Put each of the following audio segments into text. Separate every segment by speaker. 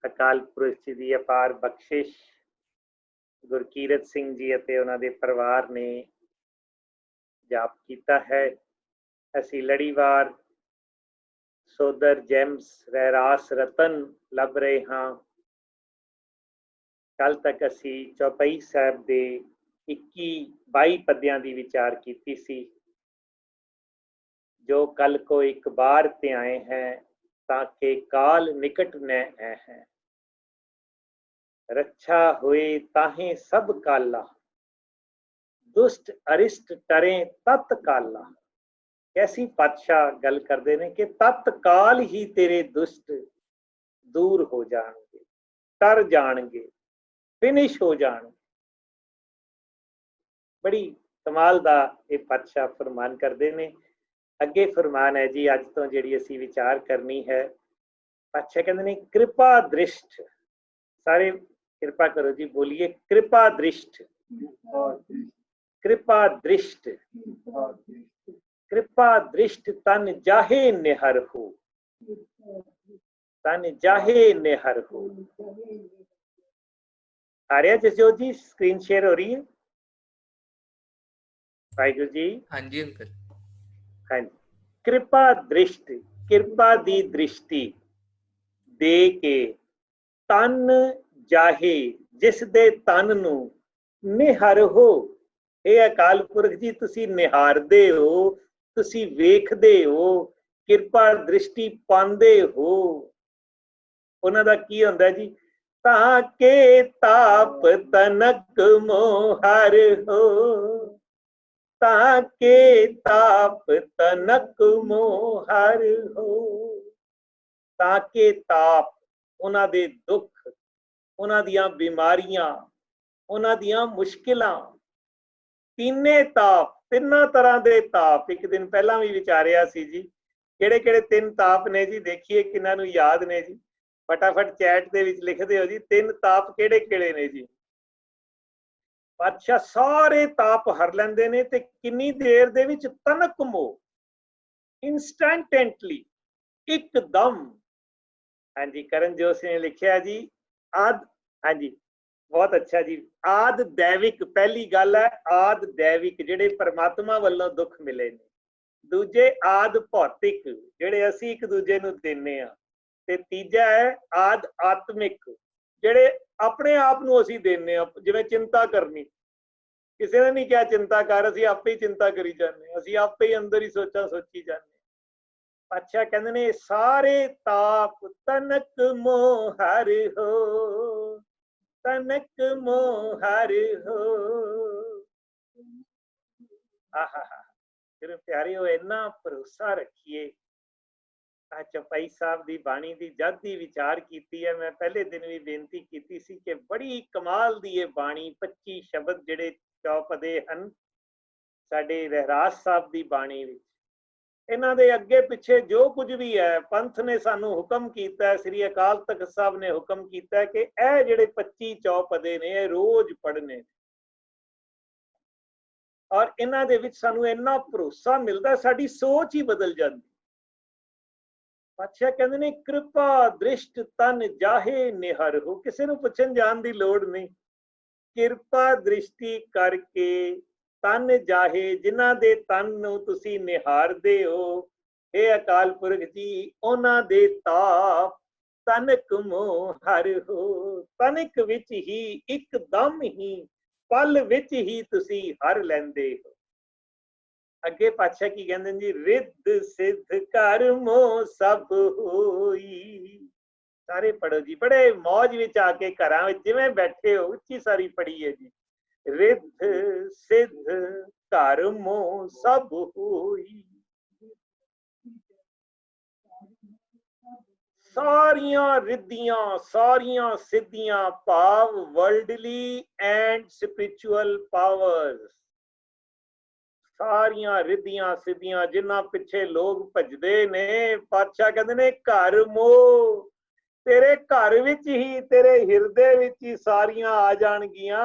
Speaker 1: ਅਕਾਲ ਪੁਰਖ ਜੀ ਦੀ ਅਪਾਰ ਬਖਸ਼ਿਸ਼ ਗੁਰਕੀਰਤ ਸਿੰਘ ਜੀ ਅਤੇ ਉਹਨਾਂ ਦੇ ਪਰਿਵਾਰ ਨੇ ਜਾਪ ਕੀਤਾ ਹੈ। ਅਸੀਂ ਲੜੀਵਾਰ ਸੋਦਰ ਜੈਮਸ ਰਹਿਰਾਸ ਰਤਨ ਲੱਭ ਰਹੇ ਹਾਂ। ਕੱਲ ਤੱਕ ਅਸੀਂ ਚੌਪਈ ਸਾਹਿਬ ਦੇ 21-22 ਪੱਦਿਆਂ ਦੀ ਵਿਚਾਰ ਕੀਤੀ ਸੀ। ਜੋ ਕਲ ਕੋ ਇੱਕ ਬਾਰ ਤੇ ਆਏ हैं ताके काल निकट न है रक्षा हुए ताहे सब काला दुष्ट अरिष्ट टरे तत्काला। कैसी पातशाह गल करते हैं कि तत्काल ही तेरे दुष्ट दूर हो जाएंगे, टर जाएंगे, फिनिश हो जाएंगे। बड़ी कमाल दा ये पातशाह फरमान करते हैं। अगे फरमान है जी, अज तो जी असी विचार करनी है। पातशाह कहते हैं कृपा दृष्ट, सारे कृपा करो जी, बोलिए कृपा दृष्ट, कृपा दृष्ट, कृपा दृष्ट तन जाहे निहर हो, तन जाहे निहर हो। आ रहा जसजोत जी, स्क्रीन शेयर हो रही है? वाहिगुरू जी।
Speaker 2: हाँ जी अंकल।
Speaker 1: हाँ जी। कृपा दृष्ट, कृपा दी दृष्टि दे के तन जाहे, जिस दे तन नू निहर हो। हे अकाल पुरख जी, तुसी निहारदे हो, तुसी वेखदे हो, कृपा दृष्टि पांदे हो। उन्हां दा की हुंदा जी, ताके ताप तनक मोहर हो, ताके ताप तनक मोहर हो। ताके ताप, उन्हां दे दुख, उन्हां दियां बीमारियां, उन्हां दियां मुश्किलां, तीने ताप, तिन्ना तरह दे ताप। एक दिन पहला भी विचारिया सी जी, किहड़े किहड़े तीन ताप ने जी, देखिए किन्हां नूं याद ने जी। फटाफट चैट दे विच लिख दिओ जी, तीन ताप किहड़े किहड़े ने जी। पातशाह सारे ताप हर लैंदे ने ते किन्नी देर दे विच तनक मोह, इंस्टेंटेंटली, एकदम। हाँ जी, करणजोत सिंह ने लिखिया जी आद, हाँ जी बहुत अच्छा जी। आद दैविक, पहली गल है आद दैविक, जिहड़े परमात्मा वालों दुख मिले ने। दूजे आद भौतिक, जिहड़े असीं एक दूजे नूं दिंदे आ। ते तीजा है आद आत्मिक, जिहड़े अपने आप नूं असीं दिंदे आ। जिवें चिंता करनी, किसी ने नहीं कहा चिंता कर, असीं आपे ही चिंता करी जाने, असीं आपे ही अंदर ही सोचा सोची जाने। पातशाह कहते ने सारे ताप तनक मोहर हो, तनक मोहर हो। आहा, फिर प्यारे हो इन्ना भरोसा रखिए। चौपाई साहब की बाणी की जद की विचार की है, मैं पहले दिन भी बेनती की सी कि बड़ी कमाल दी ये बाणी, 25 शब्द जिहड़े चौपदे हन साडे रहरास साहब की बाणी विच। इन्हां दे अगे पिछे जो कुछ भी है, पंथ ने सानू हुक्म कीता, श्री अकाल तख्त साहब ने हुक्म कीता कि यह जिहड़े 25 चौपदे ने रोज पढ़ने। और इन्हां दे विच सानू इन्ना भरोसा मिलता, साडी सोच ही बदल जाती। पातशाह कहंदे ने कृपा दृष्ट तन जाहे निहर हो, किसी नूं पुछण जाण दी लोड़ नहीं। कृपा दृष्टि करके तन जाहे, जिन्हां दे तन नूं तुसीं निहारदे हो, हे अकाल पुरख जी, उन्हां दे ताप तनक मोहर हो। तनक विच ही, एकदम ही, पल विच ही तुसीं हर लैंदे हो। अगे पातशाह की कहंदे जी, रिद्ध सिद्ध कर्मो सब होई। सारे पढ़ो जी, बड़े मौज विच आके घरां विच जिवें बैठे हो, उच्ची सारी पढ़ी है जी। रिद्ध सिद्ध कर्मो सब होई, सारियां रिद्धियां, सारियां सिद्धियां, भाव वर्ल्डली एंड स्पिरिचुअल पावर्स, सारियां रिद्धियां सिद्धियां जिन्हां पिछे लोग भजदे ने, पातशाह कहंदे ने घर मोह, तेरे घर विच ही, तेरे हिरदे विच ही सारियां आ जाणगियां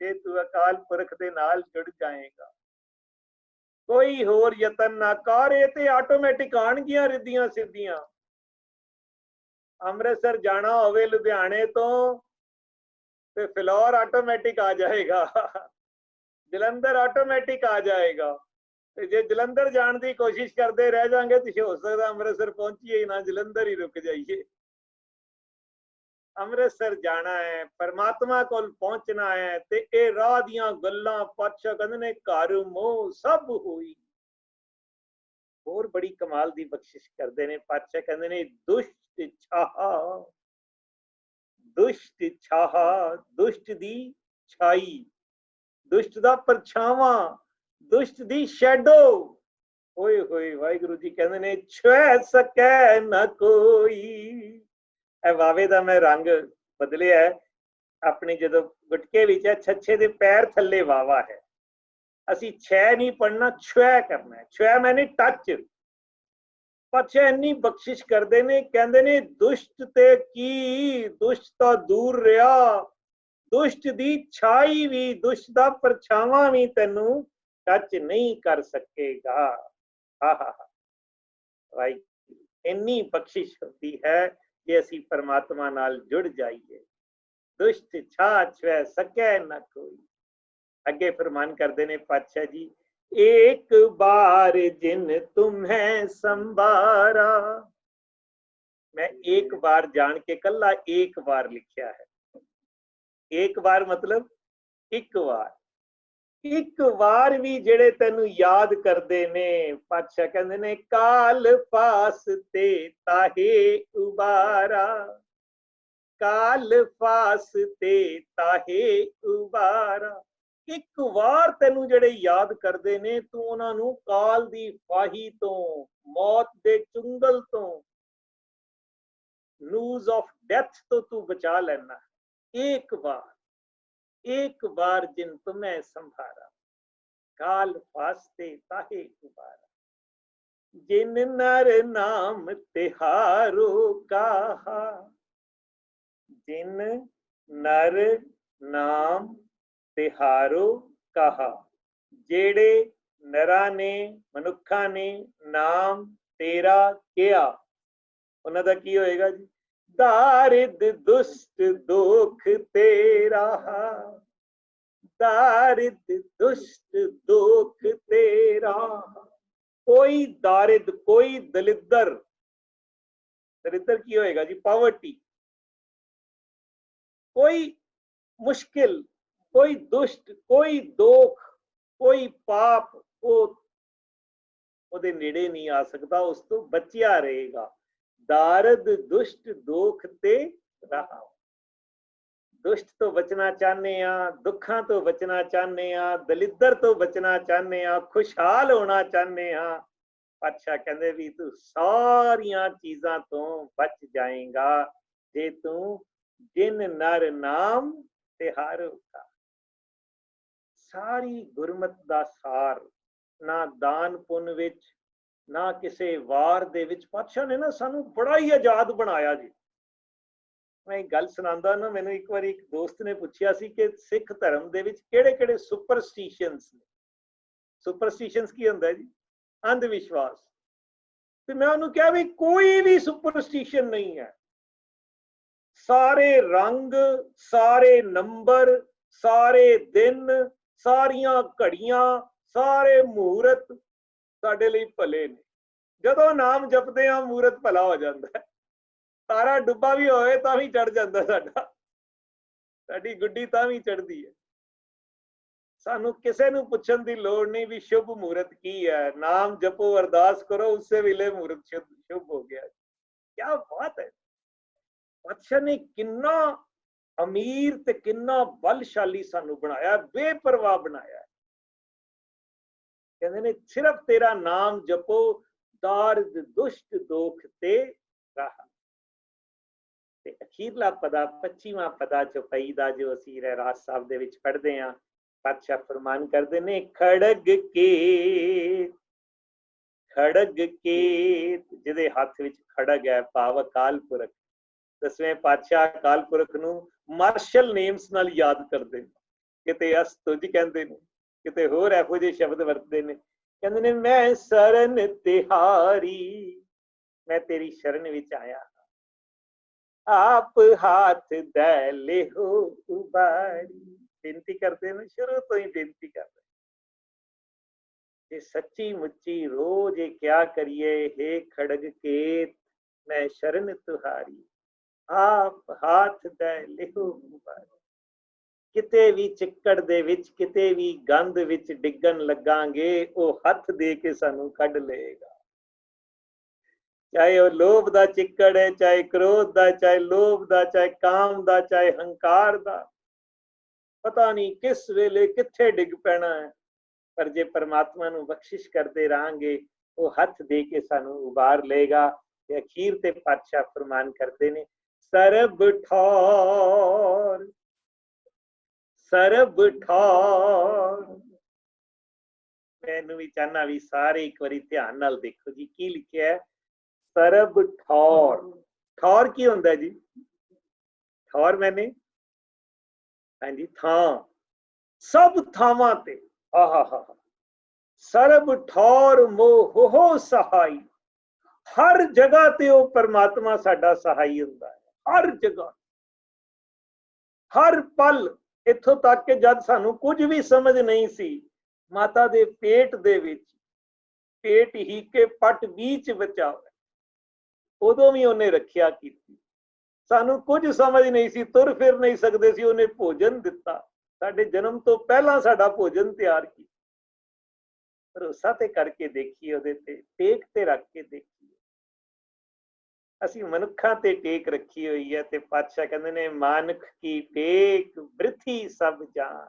Speaker 1: जे तू अकाल पुरख दे नाल जुड़ जाएगा। कोई होर यतन ना कर, ये ते आटोमैटिक आणगियां रिद्धियां सिद्धियां। ਅੰਮ੍ਰਿਤਸਰ ਜਾਣਾ ਹੋਵੇ ਲੁਧਿਆਣੇ ਤੋਂ ਤੇ ਫਿਲੌਰ ਆਟੋਮੈਟਿਕ ਆ ਜਾਏਗਾ, ਜਲੰਧਰ ਆਟੋਮੈਟਿਕ ਆ ਜਾਏਗਾ। ਤੇ ਜੇ ਜਲੰਧਰ ਜਾਣ ਦੀ ਕੋਸ਼ਿਸ਼ ਕਰਦੇ ਰਹਿ ਜਾਾਂਗੇ ਤੇ ਹੋ ਸਕਦਾ ਅੰਮ੍ਰਿਤਸਰ ਪਹੁੰਚੀਏ ਨਾ, ਜਲੰਧਰ ਹੀ ਰੁਕ ਜਾਈਏ। ਅੰਮ੍ਰਿਤਸਰ ਜਾਣਾ ਹੈ, ਪਰਮਾਤਮਾ ਕੋਲ ਪਹੁੰਚਣਾ ਹੈ, ਤੇ ਇਹ ਰਾਹ ਦੀਆਂ ਗੱਲਾਂ ਪਾਤਸ਼ਾਹ ਕਹਿੰਦੇ ਨੇ ਘਰ ਮੋਹ ਸਭ ਹੋਈ। ਹੋਰ ਬੜੀ ਕਮਾਲ ਦੀ ਬਖਸ਼ਿਸ਼ ਕਰਦੇ ਨੇ ਪਾਤਸ਼ਾਹ, ਕਹਿੰਦੇ ਨੇ ਦੁਸ਼ਟ ਛਾਹਾ, ਦੁਸ਼ਟ ਛਾਹਾ, ਦੁਸ਼ਟ ਦੀ ਛਾਈ, ਦੁਸ਼ਟ ਦਾ ਪਰਛਾਵਾਂ, ਦੁਸ਼ਟ ਦੀ ਸ਼ੈਡੋ। ਓਏ ਹੋਏ ਵਾਹਿਗੁਰੂ ਜੀ ਕਹਿੰਦੇ ਨੇ ਛੁਐ ਸਕੈ ਨਾ ਕੋਈ। ਇਹ ਵਾਵੇ ਦਾ ਮੈਂ ਰੰਗ ਬਦਲਿਆ ਹੈ ਆਪਣੀ, ਜਦੋਂ ਗੁਟਕੇ ਵਿੱਚ ਹੈ ਛੱਛੇ ਦੇ ਪੈਰ ਥੱਲੇ ਵਾਵਾ ਹੈ, ਅਸੀਂ ਛੈ ਨਹੀਂ ਪੜਨਾ, ਛੁਐ ਕਰਨਾ ਹੈ। ਛੁਐ ਮੈਨੇ ਟੱਚ। ਪਾਤਸ਼ਾਹ ਇੰਨੀ ਬਖਸ਼ਿਸ਼ ਕਰਦੇ ਨੇ, ਕਹਿੰਦੇ ਨੇ ਦੁਸ਼ਟ ਤੇ ਕੀ, ਦੁਸ਼ਟ ਤਾਂ ਦੂਰ ਰਿਹਾ, ਦੁਸ਼ਟ ਦੀ ਛਾਈ ਵੀ, ਦੁਸ਼ਟ ਦਾ ਪਰਛਾਵਾਂ ਵੀ ਤੈਨੂੰ ਟੱਚ ਨਹੀਂ ਕਰ ਸਕੇਗਾ। ਭਾਈ ਇੰਨੀ ਬਖਸ਼ਿਸ਼ ਹੁੰਦੀ ਹੈ ਕਿ ਅਸੀਂ ਪਰਮਾਤਮਾ ਨਾਲ ਜੁੜ ਜਾਈਏ। ਦੁਸ਼ਟ ਛਾ ਛੁਐ ਸਕੈ ਨਾ ਕੋਈ। ਅੱਗੇ ਫਰਮਾਨ ਕਰਦੇ ਨੇ ਪਾਤਸ਼ਾਹ ਜੀ, एक बार जिन तुम्हें संभारा। मैं एक बार जान के कला एक बार लिखा है। एक बार मतलब एक बार भी जेड़े तेनू याद करते ने, पातशाह कहंदे ने काल पास ते ताहे उबारा, काल पास ते ताहे उबारा। एक वार तेनू जेड़े याद करते ने, तू उन्होंने काल दी फाही तो, मौत दे चुंगल तो, न्यूज ऑफ डेथ तो तू बचा लेना। एक बार जिन तुम्हें संभारा, काल फास्ते ताहे उबारा। जिन नर नाम तिहारो कहा, जिन नर नाम तिहारो कहा, जेड़े नरा ने मनुखा ने नाम तेरा किया, उन्हां दा की होएगा जी? दारिद दुष्ट दुख तेरा, दारिद दुष्ट दुख तेरा। कोई दारिद, कोई दलिद्र, दलिद्र की होएगा जी? पावर्टी। कोई मुश्किल, कोई दुष्ट, कोई दोख, कोई पाप ਉਹਦੇ ਨੇੜੇ ਨਹੀਂ ਆ ਸਕਦਾ, ਉਸ ਤੋਂ ਬਚਿਆ ਰਹੇਗਾ। दारद दुष्ट दोख ते रहा। दुष्ट तो बचना चाहते हैं, दुखों तो बचना चाहते हैं, दलिद्र तो बचना चाहते हैं, खुशहाल होना चाहते हैं। पातशाह कहते भी तू सारिया चीज़ों तो बच जाएगा जे तू जिन नर नाम तिहारो का। सारी गुरमत दा सार ना दान पुन विच, ना किसी वार दे विच। पातशाह ने ना सानू बड़ा ही आजाद बनाया जी। मैं एक गल सुनांदा ना, मैनू एक बार एक दोस्त ने पूछा सी कि सिख धर्म दे विच किहड़े-किहड़े सुपरस्टिशंस ने। सुपरस्टिशंस की हुंदा जी? अंधविश्वास। तो मैं उन्होंने कहा भी कोई भी सुपरस्टिशन नहीं है। सारे रंग, सारे नंबर, सारे दिन, सारिया घड़ियां, सारे मुहूर्त साडे लई भले ने। जदों नाम जपदे आ मुहूर्त भला हो जाता है। तारा डुब्बा भी होए तां भी चढ़ जाता साडा, साडी गुड्डी तां भी चढ़दी है। सानू किसी नूं पुछण दी लोड़ नहीं भी शुभ मुहूर्त की है। नाम जपो, अरदास करो, उससे वेले मुहूर्त शुभ हो गया। क्या बात है! पातशाह ने किन्ना अमीर ते किन्ना बलशाली सानू बनाया, बेपरवाह बनाया। कहते ने सिर्फ तेरा नाम जपो, दारद दुष्ट दोख ते रहा। ते अखीरला पदा 25वां पदा चौपाई दा जो असीं रहरास साहब दे विच पढ़दे हां, पातशाह फरमान करदे ने खड़ग के, खड़ग के जिहदे हत्थ विच खड़ग है भाव अकाल पुरख। 10वें पातशाह अकाल पुरख नूं मार्शल नेम्स नाल याद करदे, किते अस्तुज कहंदे ने, किते होर इहो ਜਿਹੇ शब्द वरतदे ने। कहंदे ने मैं शरण तिहारी, मैं तेरी शरण विच आया। आप हाथ दे लेहो उबारी। बेनती करते हैं, शुरू तो ही बेनती कर रहे, ये सच्ची मुच्ची रोज ये क्या करिए, हे खड़ग केत मैं शरण तुहारी, आप हाथ दे लिहो उबारी। किते भी चिक्कड़ दे विच, किते भी गंद विच डिगन लगांगे, वो हथ दे के सानू कढ लेगा। चाहे वो लोभ दा चिक्कड़ है, चाहे क्रोध दा, चाहे लोभ दा, चाहे काम दा, चाहे हंकार दा, पता नहीं किस वेले किथे डिग पैना है। पर जे परमात्मा नू बख्शिश करते रहांगे, वो हथ दे के सानू उबार लेगा। ते अखीर ते पातशाह फरमान करते ने, सरब ठौर सरब ठौर। मैनू भी चाहना भी सारे एक बारी ध्यान नाल देखो जी, की लिखिया है, सरब ठौर। ठौर की होंदा जी? ठौर मैंने, हाँ जी, थां, सब थावां ते, आहा, सरब ठौर मोह सहाई। हर जगह ते वो परमात्मा साडा सहाई हुंदा है, हर जगह, हर पल। इत्थों तक कि जद सानू कुछ भी समझ नहीं सी, माता दे पेट दे विच, पेट ही के पट बीच बचाओ, उदों भी उन्हें रखिया की। सानू कुछ समझ नहीं सी, तुर फिर नहीं सकते सी, उन्हें भोजन दिता, साडे जन्म तो पहला साडा भोजन तैयार किया। भरोसा ते करके देखिए, उहदे ते टेक ते रख के देखिए। ਅਸੀਂ ਮਨੁੱਖਾਂ ਤੇ ਟੇਕ ਰੱਖੀ ਹੋਈ ਹੈ, ਤੇ ਪਾਤਸ਼ਾਹ ਕਹਿੰਦੇ ਨੇ, ਮਾਨੁਖ ਕੀ ਟੇਕ ਬ੍ਰਿਥੀ ਸਭ ਜਾਨ,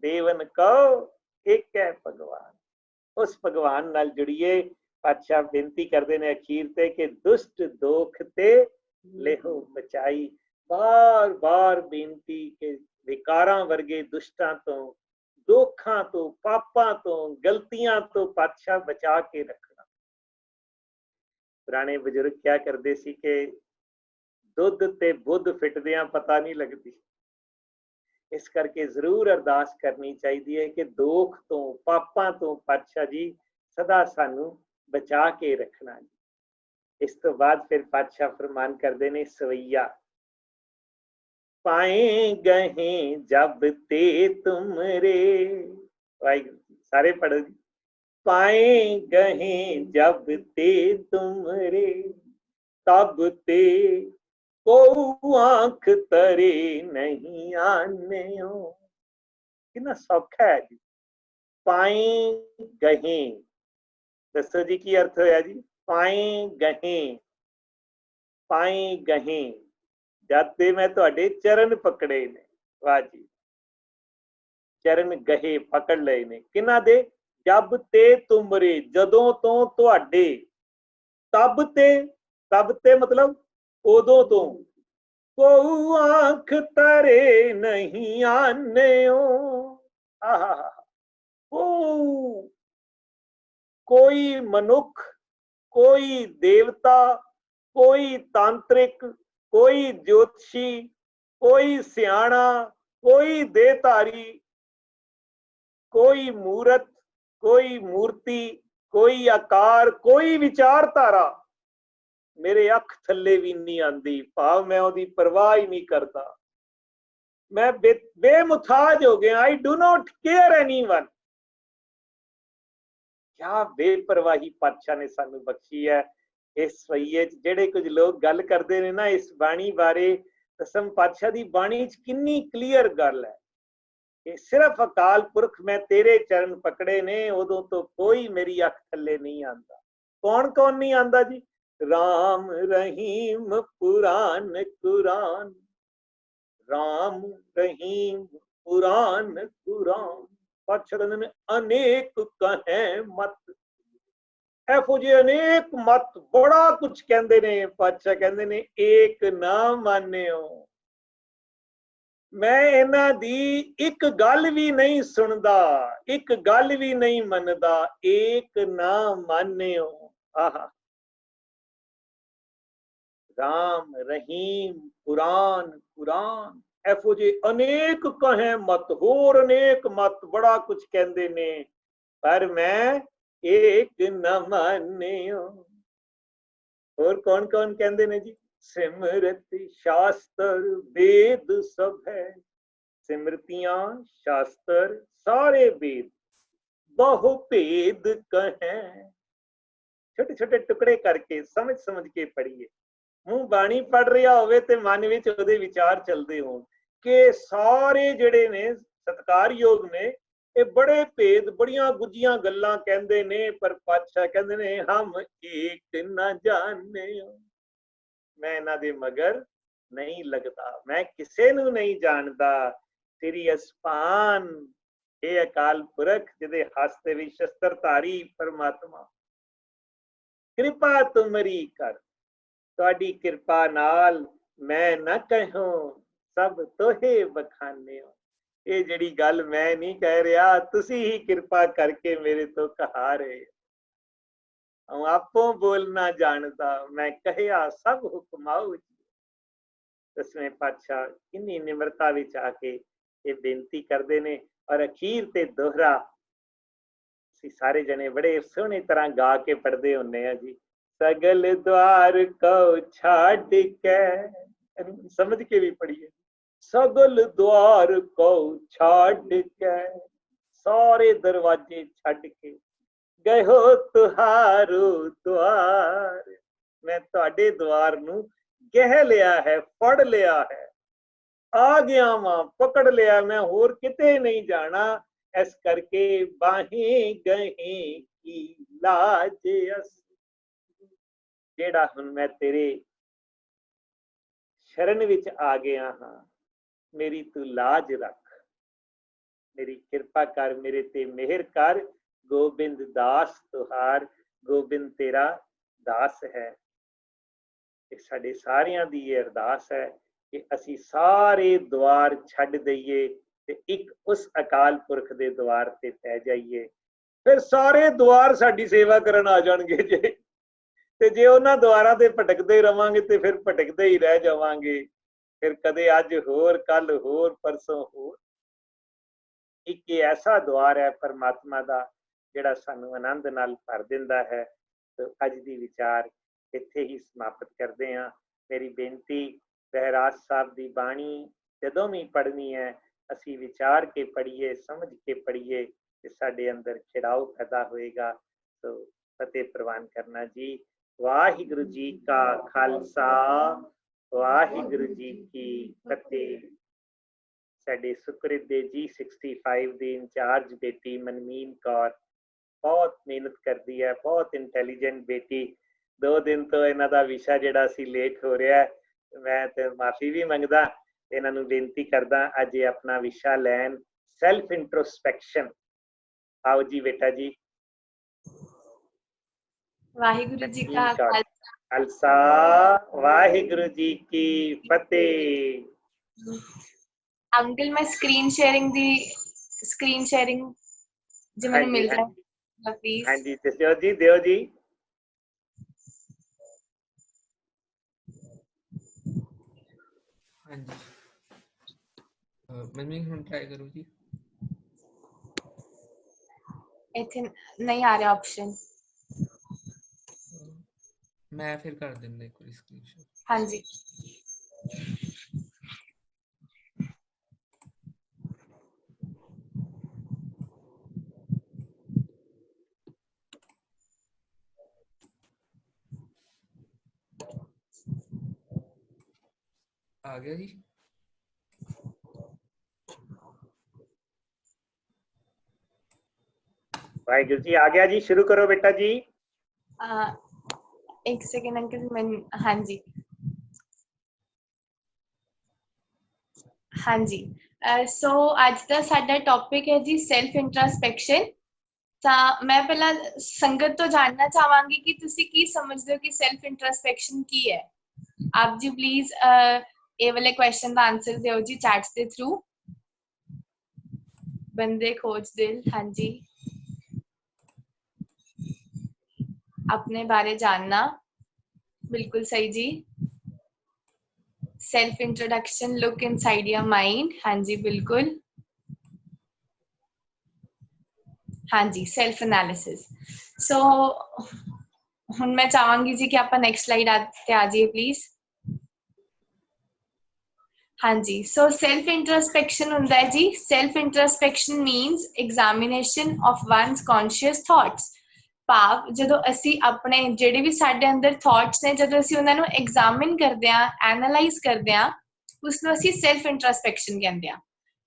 Speaker 1: ਦੇਵਨ ਕਉ ਇੱਕ ਹੈ ਭਗਵਾਨ। ਉਸ ਭਗਵਾਨ ਨਾਲ ਜੁੜੀਏ। ਪਾਤਸ਼ਾਹ ਬੇਨਤੀ ਕਰਦੇ ਨੇ ਅਖੀਰ ਤੇ ਕਿ ਦੁਸ਼ਟ ਦੋਖ ਤੇ ਲੇਹੋ ਬਚਾਈ। ਬਾਰ ਬਾਰ ਬੇਨਤੀ ਕਿ ਵਿਕਾਰਾਂ ਵਰਗੇ ਦੁਸ਼ਟਾਂ ਤੋਂ, ਦੋਖਾਂ ਤੋਂ, ਪਾਪਾਂ ਤੋਂ, ਗਲਤੀਆਂ ਤੋਂ ਪਾਤਸ਼ਾਹ ਬਚਾ ਕੇ ਰੱਖਣਾ। ਪੁਰਾਣੇ ਬਜ਼ੁਰਗ ਕਿਆ ਕਰਦੇ ਸੀ ਕਿ ਦੁੱਧ ਤੇ ਬੁੱਧ ਫਿੱਟਦਿਆਂ ਪਤਾ ਨਹੀਂ ਲੱਗਦੀ। ਇਸ ਕਰਕੇ ਜ਼ਰੂਰ ਅਰਦਾਸ ਕਰਨੀ ਚਾਹੀਦੀ ਹੈ ਕਿ ਦੋਖ ਤੋਂ, ਪਾਪਾਂ ਤੋਂ ਪਾਤਸ਼ਾਹ ਜੀ ਸਦਾ ਸਾਨੂੰ ਬਚਾ ਕੇ ਰੱਖਣਾ ਜੀ। ਇਸ ਤੋਂ ਬਾਅਦ ਫਿਰ ਪਾਤਸ਼ਾਹ ਫਰਮਾਨ ਕਰਦੇ ਨੇ, ਸਵਈਆ ਪਾਏ ਗਹੇ ਜਬ ਤੇ ਤੁਮਰੇ। ਵਾਹਿਗੁਰੂ ਜੀ, ਸਾਰੇ ਪੜੋ ਜੀ। पाए गहे जब ते तुमरे, तब ते को आंख तरे नहीं आने हो। कितना सौखा है जी। पाए गहे, दसो जी की अर्थ होया जी? पाए गहे, पाए गहे, जद ते मैं तुहाडे चरण पकड़े ने। वाह जी, चरण गहे पकड़ लए ने, किन्हां दे? जब ते तुमरे, जदों तो तुहाडे, तब ते मतलब उदों तो, को आंख तरे नहीं आने हो। कोई मनुख, कोई देवता, कोई तांत्रिक, कोई ज्योतिषी, कोई सियाणा, कोई देहधारी, कोई मूरत, कोई मूर्ति, कोई आकार, कोई विचारधारा मेरे अख थले भी नहीं आती। भाव मैं उसकी परवाह ही नहीं करता, मैं बेमुथाज हो गया। I do not care anyone. क्या बेपरवाही पातशाह ने सानू बख्शी है। इस सवईये जेड़े कुछ लोग गल करते ने ना इस बाणी बारे, कसम पातशाह दी बाणी च किन्नी क्लीयर गल है। सिर्फ अकाल पुरख मैं तेरे चरण पकड़े ने, उदों तो कोई मेरी अख थले नहीं आंदा। कौन कौन नहीं आंदा जी? राम रहीम पुराण कुरान, राम रहीम पुराण कुरान। पातशाह ने अनेक कहे मत, एफो जे अनेक मत, बड़ा कुछ कहते ने। पातशाह कहते ने एक ना मान्यो, मैं इन्हां दी एक गल भी नहीं सुनदा, एक गल भी नहीं मनदा, एक ना मान्यो। आहा, राम रहीम पुराण कुरान, एफो जे अनेक कहे मत, होर अनेक मत, बड़ा कुछ कहते ने, पर मैं एक न मान्यो। और कौन कौन कहते ने जी? सिमरत शास्त्र वेद सब है। सिमरतियां शास्त्र सारे वेद बहु भेद कहें। छोटे छोटे टुकड़े करके समझ समझ के पढ़िए। ਮੂੰਹ ਬਾਣੀ ਪੜ ਰਿਹਾ ਹੋਵੇ ਤੇ ਮਨ ਵਿੱਚ ਉਹਦੇ ਵਿਚਾਰ ਚੱਲਦੇ ਹੋਣ ਕਿ ਸਾਰੇ ਜਿਹੜੇ ਨੇ ਸਤਿਕਾਰਯੋਗ ਨੇ, ਇਹ ਬੜੇ ਭੇਦ ਬੜੀਆਂ ਗੁੱਝੀਆਂ ਗੱਲਾਂ ਕਹਿੰਦੇ ਨੇ, ਪਰ ਪਾਤਸ਼ਾਹ ਕਹਿੰਦੇ ਨੇ ਹਮ ਏਕ ਨਾ ਜਾਣੇ। ਮੈਂ ਇਹਨਾਂ ਦੇ ਮਗਰ ਨਹੀਂ ਲੱਗਦਾ, ਮੈਂ ਕਿਸੇ ਨੂੰ ਨਹੀਂ ਜਾਣਦਾ। ਤੇਰੀ ਅਸਪਾਨ ਇਹ ਅਕਾਲ ਪੁਰਖ ਜਿਹਦੇ ਹੱਥ ਦੇ ਵਿੱਚ ਸ਼ਸਤਰਧਾਰੀ ਪਰਮਾਤਮਾ, ਕਿਰਪਾ ਤੁਮਰੀ ਕਰ। ਤੁਹਾਡੀ ਕਿਰਪਾ ਨਾਲ ਮੈਂ ਨਾ ਕਹੂੰ ਸਭ ਤੋਹੇ ਬਖਾਨੇ। ਇਹ ਜਿਹੜੀ ਗੱਲ ਮੈਂ ਨਹੀਂ ਕਹਿ ਰਿਹਾ, ਤੁਸੀਂ ਹੀ ਕਿਰਪਾ ਕਰਕੇ ਮੇਰੇ ਤੋਂ ਕਹਾ ਰਹੇ। ਆਪੋਂ ਬੋਲਣਾ ਜਾਣਦਾ ਮੈਂ ਕਹਿਆ ਸਭ ਹੁਕਮਾਉ। ਦਸਵੇਂ ਪਾਤਸ਼ਾਹ ਕਿੰਨੀ ਨਿਮਰਤਾ ਵਿੱਚ ਆ ਕੇ ਇਹ ਬੇਨਤੀ ਕਰਦੇ ਨੇ। ਔਰ ਅਖੀਰ ਤੇ ਦੋਹਰਾ ਅਸੀਂ ਸਾਰੇ ਜਣੇ ਬੜੇ ਸੋਹਣੀ ਤਰ੍ਹਾਂ ਗਾ ਕੇ ਪੜ੍ਹਦੇ ਹੁੰਦੇ ਆ ਜੀ। सगल द्वार को छाड़ के, समझ के भी पढ़िए। सगल द्वार को छाड़ के, सारे दरवाजे छड़ के गए हो तुहारो द्वार। मैं तुहाडे द्वार नू गह लिया है, फड़ लिया है, आ गया वां, पकड़ लिया, मैं होर किते नहीं जाना। इस करके बाहें गहे की लाज अस। ਜਿਹੜਾ ਹੁਣ ਮੈਂ ਤੇਰੇ ਸ਼ਰਨ ਵਿੱਚ ਆ ਗਿਆ ਹਾਂ, ਮੇਰੀ ਤੂੰ ਲਾਜ ਰੱਖ, ਮੇਰੀ ਕਿਰਪਾ ਕਰ, ਮੇਰੇ ਤੇ ਮਿਹਰ ਕਰ। ਗੋਬਿੰਦ ਦਾਸ ਤੁਹਾਰ, ਗੋਬਿੰਦ ਤੇਰਾ ਦਾਸ ਹੈ। ਇਹ ਸਾਡੇ ਸਾਰਿਆਂ ਦੀ ਇਹ ਅਰਦਾਸ ਹੈ ਕਿ ਅਸੀਂ ਸਾਰੇ ਦੁਆਰ ਛੱਡ ਦਈਏ ਤੇ ਇੱਕ ਉਸ ਅਕਾਲ ਪੁਰਖ ਦੇ ਦੁਆਰ ਤੇ ਪੈ ਜਾਈਏ। ਫਿਰ ਸਾਰੇ ਦੁਆਰ ਸਾਡੀ ਸੇਵਾ ਕਰਨ ਆ ਜਾਣਗੇ ਜੇ। ਤੇ ਜੇ ਉਹਨਾਂ ਦੁਆਰਾਂ ਤੇ ਭਟਕਦੇ ਰਵਾਂਗੇ ਤੇ ਫਿਰ ਭਟਕਦੇ ਹੀ ਰਹਿ ਜਾਵਾਂਗੇ। ਫਿਰ ਕਦੇ ਅੱਜ ਹੋਰ, ਕੱਲ ਹੋਰ, ਪਰਸੋਂ ਹੋਰ। ਇੱਕ ਐਸਾ ਦੁਆਰ ਹੈ ਪਰਮਾਤਮਾ ਦਾ ਜਿਹੜਾ ਸਾਨੂੰ ਆਨੰਦ ਨਾਲ ਭਰ ਦਿੰਦਾ ਹੈ। ਤੇ ਅੱਜ ਦੀ ਵਿਚਾਰ ਇੱਥੇ ਹੀ ਸਮਾਪਤ ਕਰਦੇ ਹਾਂ। ਮੇਰੀ ਬੇਨਤੀ, ਰਹਿਰਾਸ ਸਾਹਿਬ ਦੀ ਬਾਣੀ ਜਦੋਂ ਵੀ ਪੜ੍ਹਨੀ ਹੈ ਅਸੀਂ ਵਿਚਾਰ ਕੇ ਪੜ੍ਹੀਏ, ਸਮਝ ਕੇ ਪੜ੍ਹੀਏ ਤੇ ਸਾਡੇ ਅੰਦਰ ਖਿੜਾਓ ਪੈਦਾ ਹੋਏਗਾ। ਸੋ ਫਤਿਹ ਪ੍ਰਵਾਨ ਕਰਨਾ ਜੀ। ਵਾਹਿਗੁਰੂ ਜੀ ਕਾ ਖਾਲਸਾ, ਵਾਹਿਗੁਰੂ ਜੀ ਕੀ ਫਤਿਹ। ਸਾਡੇ ਸੁਕਰਿਤ ਜੀ 65 ਦੀ ਇੰਚਾਰਜ ਬੇਟੀ ਮਨਮੀਨ ਕੌਰ ਬਹੁਤ ਮਿਹਨਤ ਕਰਦੀ ਹੈ, ਬਹੁਤ ਇੰਟੈਲੀਜੈਂਟ ਬੇਟੀ। 2 ਦਿਨ ਤੋਂ ਇਹਨਾਂ ਦਾ ਵਿਸ਼ਾ ਜਿਹੜਾ ਸੀ ਲੇਟ ਹੋ ਰਿਹਾ। ਮੈਂ ਤੇ ਮਾਫੀ ਵੀ ਮੰਗਦਾ, ਇਹਨਾਂ ਨੂੰ ਬੇਨਤੀ ਕਰਦਾ ਅੱਜ ਇਹ ਆਪਣਾ ਵਿਸ਼ਾ ਲੈਣ, ਸੈਲਫ ਇੰਟਰੋਸਪੈਕਸ਼ਨ। ਆਓ ਜੀ ਬੇਟਾ ਜੀ।
Speaker 2: ਵਾਹਿਗੁਰੂ ਜੀ ਕਾ
Speaker 1: ਖਾਲਸਾ, ਵਾਹਿਗੁਰੂ ਜੀ ਕੀ ਫਤਿਹ।
Speaker 2: ਅੰਕਲ ਮੈਂ ਸਕਰੀਨ ਸ਼ੇਅਰਿੰਗ ਜੇ ਮੈਨੂੰ ਮਿਲ ਜਾਏ ਪਲੀਜ਼।
Speaker 1: ਹਾਂਜੀ ਦਿਓ ਜੀ, ਦਿਓ ਜੀ।
Speaker 3: ਹਾਂਜੀ ਮੈਂ ਹੁਣ ਟਰਾਈ ਕਰੂ ਜੀ।
Speaker 2: ਇੱਥੇ ਨਹੀਂ ਆ ਰਿਹਾ ਆਪਸ਼ਨ।
Speaker 3: ਮੈਂ ਫਿਰ ਕਰ ਦਿੰਦਾ ਇੱਕ ਵਾਰੀ ਸਕਰੀਨਸ਼ਾਟ।
Speaker 2: ਹਾਂਜੀ
Speaker 3: ਆ ਗਿਆ ਜੀ।
Speaker 1: ਵਾਹਿਗੁਰੂ ਜੀ ਆ ਗਿਆ ਜੀ, ਸ਼ੁਰੂ ਕਰੋ ਬੇਟਾ ਜੀ।
Speaker 2: ਇੱਕ ਸੈਕਿੰਡ ਅੰਕਲ। ਹਾਂਜੀ ਹਾਂਜੀ ਸੋ ਅੱਜ ਦਾ ਸਾਡਾ ਟੌਪਿਕ ਹੈ ਜੀ ਸੈਲਫ ਇੰਟਰਸਪੈਕਸ਼ਨ। ਤਾਂ ਮੈਂ ਪਹਿਲਾਂ ਸੰਗਤ ਤੋਂ ਜਾਣਨਾ ਚਾਹਾਂਗੀ ਕਿ ਤੁਸੀਂ ਕੀ ਸਮਝਦੇ ਹੋ ਕਿ ਸੈਲਫ ਇੰਟਰਸਪੈਕਸ਼ਨ ਕੀ ਹੈ। ਆਪ ਜੀ ਪਲੀਜ਼ ਇਹ ਵਾਲੇ ਕੁਐਸਚਨ ਦਾ ਆਨਸਰ ਦਿਓ ਜੀ ਚੈਟਸ ਦੇ ਥਰੂ। ਬੰਦੇ ਖੋਜ ਦਿਲ। ਹਾਂਜੀ, अपने बारे जानना, बिल्कुल सही जी। Self introduction, look inside your mind. हाँ जी बिल्कुल। हाँ जी, सेल्फ एनालिसिस। सो हुण मैं चाहांगी जी कि आप नेक्स्ट स्लाइड ते आ जाइए प्लीज। ਹਾਂਜੀ, ਸੋ ਸੈਲਫ ਇੰਟਰਸਪੈਕਸ਼ਨ ਹੁੰਦਾ ਹੈ ਜੀ। Self introspection means examination of one's conscious thoughts. ਭਾਵ ਜਦੋਂ ਅਸੀਂ ਆਪਣੇ ਜਿਹੜੇ ਵੀ ਸਾਡੇ ਅੰਦਰ ਥਾਟਸ ਨੇ, ਜਦੋਂ ਅਸੀਂ ਉਹਨਾਂ ਨੂੰ ਐਗਜ਼ਾਮਿਨ ਕਰਦੇ ਹਾਂ, ਐਨਾਲਾਈਜ਼ ਕਰਦੇ ਹਾਂ, ਉਸ ਨੂੰ ਅਸੀਂ ਸੈਲਫ ਇੰਟਰਸਪੈਕਸ਼ਨ ਕਹਿੰਦੇ ਹਾਂ।